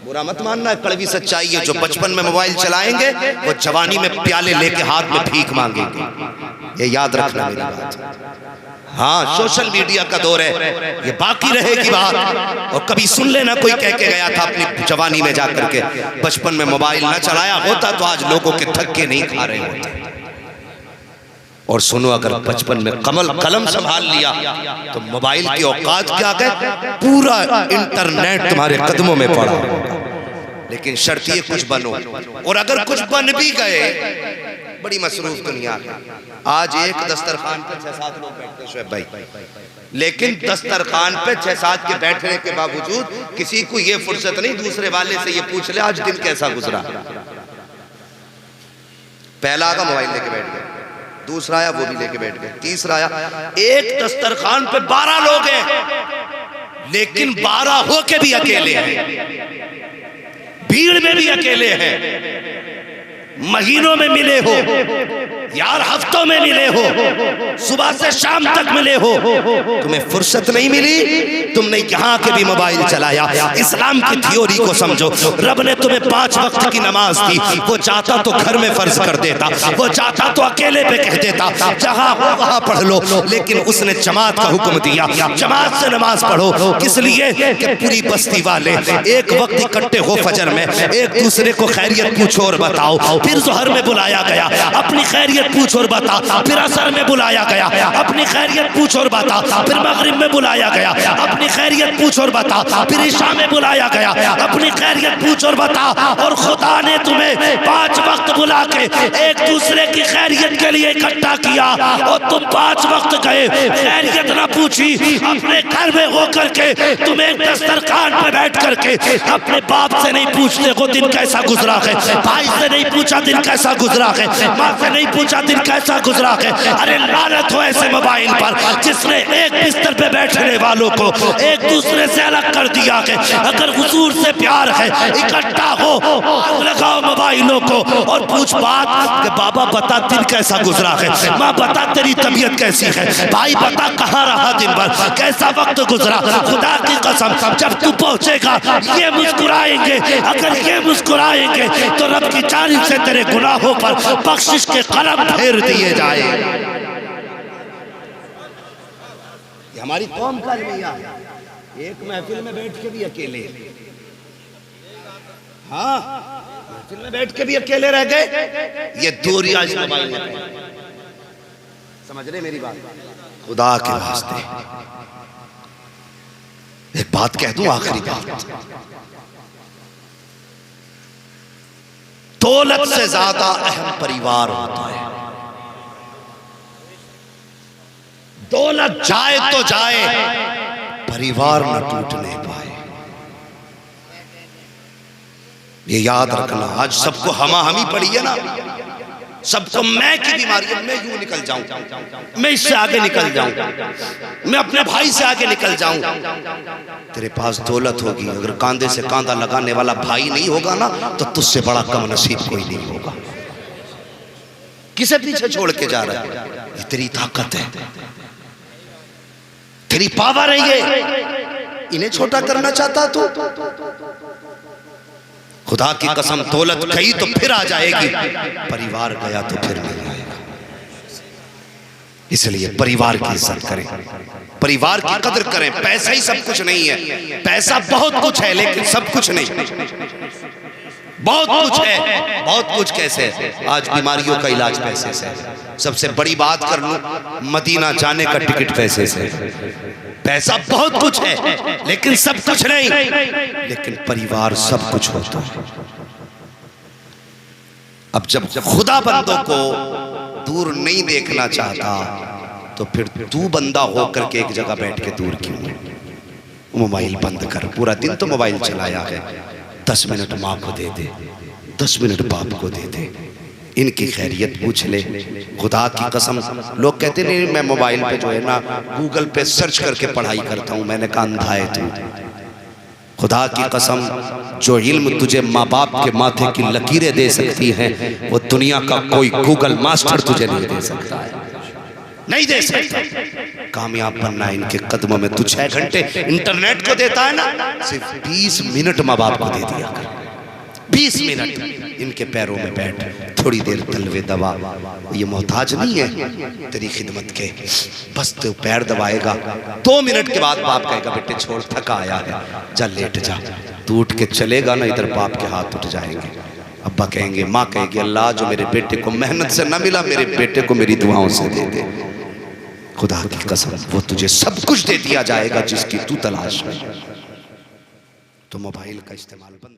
बुरा मत मानना, कड़वी सच्चाई है। जो बचपन में मोबाइल चलाएंगे वो जवानी में प्याले लेके हाथ में भीख मांगेंगे, ये याद रखना मेरी बात। हाँ सोशल मीडिया का दौर है, ये बाकी रहेगी बात। और कभी सुन लेना कोई कह के गया था अपनी जवानी में जाकर के, बचपन में मोबाइल ना चलाया होता तो आज लोगों के धक्के नहीं खा रहे होते। और सुनो, अगर बचपन में कलम संभाल लिया तो मोबाइल की औकात क्या है, पूरा इंटरनेट तुम्हारे कदमों में पड़ा। लेकिन शर्त ये कुछ बनो, और अगर कुछ बन भी गए, बड़ी मसरूफ दुनिया है। आज एक दस्तरखान पे 6-7 लोग बैठते हैं शुएब भाई, लेकिन दस्तरखान पे 6-7 के बैठने के बावजूद किसी को ये फुर्सत नहीं दूसरे वाले से ये पूछ ले आज दिन कैसा गुजरा। पहला आगा मोबाइल लेके बैठ गया, दूसरा आया वो भी लेके बैठ गए, तीसरा आया। एक दस्तरखान पे 12 लोग हैं, लेकिन 12 होके भी अकेले हैं, भीड़ में भी अकेले हैं। महीनों में मिले हो यार, हफ्तों में मिले हो, सुबह से शाम तक मिले हो, तुम्हें फुर्सत नहीं मिली, तुमने यहाँ के भी मोबाइल चलाया। इस्लाम की थ्योरी को समझो, रब ने तुम्हें 5 वक्त की नमाज दी, वो चाहता तो घर में फर्ज कर देता, वो चाहता तो अकेले पे कह देता जहाँ हो वहाँ पढ़ लो, लेकिन उसने जमात का हुक्म दिया, जमात से नमाज पढ़ो। किस लिए? कि पूरी बस्ती वाले एक वक्त इकट्ठे हो फजर में, एक दूसरे को खैरियत पूछो और बताओ। फिर जोहर में बुलाया गया, अपनी खैरियत पूछ और बता। फिर असर में बुलाया गया, अपनी खैरियत पूछ और बता। फिर मगरिब में बुलाया गया, अपनी खैरियत पूछ और बता। फिर इशा में बुलाया गया, अपनी खैरियत पूछ और बता। और खुदा ने तुम्हें 5 वक्त बुला के एक दूसरे की खैरियत के लिए इकट्ठा किया, और तुम 5 वक्त गए, खैरियत ना पूछी। अपने घर में होकर के तुम एक दस्तरखान पे बैठ करके अपने बाप से नहीं पूछते को दिन कैसा गुजरा है, भाई से नहीं पूछा दिन कैसा गुजरा है, माँ से नहीं पूछा पूछा दिन कैसा गुजरा है? अरे लानत हो ऐसे मोबाइल पर जिसने एक बिस्तर पे बैठने वालों को एक दूसरे से अलग कर दिया है। अगर हुजूर से प्यार है इकट्ठा हो, आग लगाओ मोबाइलों को और पूछ बात कि बाबा बता दिन कैसा गुजरा है, माँ बता तेरी तबीयत कैसी है, भाई बता कहाँ रहा दिन भर, कैसा वक्त गुजरा। खुदा की कसम जब तू पहुंचेगा ये मुस्कुराएंगे, अगर ये मुस्कुराएंगे तो रब की जानिब से तेरे गुनाहों पर बख्शिश के कलम फेर दिए जाए। ये हमारी कौम का अलमिया है। एक महफिल में बैठ के भी अकेले, हाँ महफिल में बैठ के भी अकेले रह गए। ये दूरी आज मोबाइल में, समझ रहे मेरी बात? खुदा के वास्ते एक बात कह दूं, आखिरी बात, दौलत से ज्यादा अहम परिवार होता है। दौलत जाए तो जाए, परिवार न टूटने पाए। ये याद रखना। आज सबको हमा हमी पड़ी है ना, सबको मैं की बीमारी है, मैं यूं निकल जाऊं, मैं इससे आगे निकल जाऊं, मैं अपने भाई से आगे निकल जाऊं। तेरे पास दौलत होगी, अगर कांधे से कांधा लगाने वाला भाई नहीं होगा ना तो तुझसे बड़ा कम नसीब कोई नहीं होगा। किसे पीछे छोड़ के जा रहा है? ये तेरी ताकत है, तेरी पावर है ये। इन्हें छोटा करना चाहता तू? खुदा की कसम दौलत गई तो फिर आ जाएगी, परिवार गया तो फिर नहीं आएगा। इसलिए परिवार की इज्जत करें, परिवार की कदर करें। पैसा ही सब कुछ नहीं है, पैसा बहुत कुछ है लेकिन सब कुछ नहीं। बहुत कुछ है, बहुत कुछ कैसे है? आज बीमारियों का इलाज पैसे से। सबसे बड़ी बात कर लूं, मदीना जाने का टिकट पैसे से। पैसा बहुत कुछ है लेकिन सब कुछ नहीं। लेकिन परिवार सब कुछ होता है। अब जब खुदा बंदों को दूर नहीं देखना चाहता तो फिर तू बंदा होकर के एक जगह बैठ के दूर क्यों? मोबाइल बंद कर। पूरा दिन तो मोबाइल चलाया है, 10 मिनट माँ को दे दे, 10 मिनट बाप को दे दे, इनकी खैरियत पूछ ले। खुदा की कसम, लोग कहते नहीं मैं मोबाइल पे जो है ना गूगल पे सर्च करके पढ़ाई करता हूँ। मैंने कहा अंधा है तू। खुदा की कसम, जो इल्म तुझे माँ बाप के माथे की लकीरें दे सकती है वो दुनिया का कोई गूगल मास्टर तुझे नहीं दे सकता है, नहीं दे सकता। कामयाब बनना है इनके कदमों में। तू 6 घंटे इंटरनेट को देता है ना, सिर्फ 20 मिनट माँ बाप को दे दिया कर। 20 मिनट इनके पैरों में बैठ, थोड़ी देर तलवे दबा। ये मोहताज नहीं है तेरी खिदमत के, बस तो पैर दबाएगा। 2 मिनट के बाद बाप कहेगा बेटे छोड़, थका आया है, जा लेट जा। तू उठ के चलेगा ना, इधर बाप के हाथ उठ जाएंगे। अब्बा कहेंगे, माँ कहेगी अल्लाह जो मेरे बेटे को मेहनत से न मिला, मेरे बेटे को मेरी दुआओं से दे दे। खुदा की कसम वो तुझे सब कुछ दे दिया जाएगा जिसकी तू तलाश में। तो मोबाइल का इस्तेमाल बंद।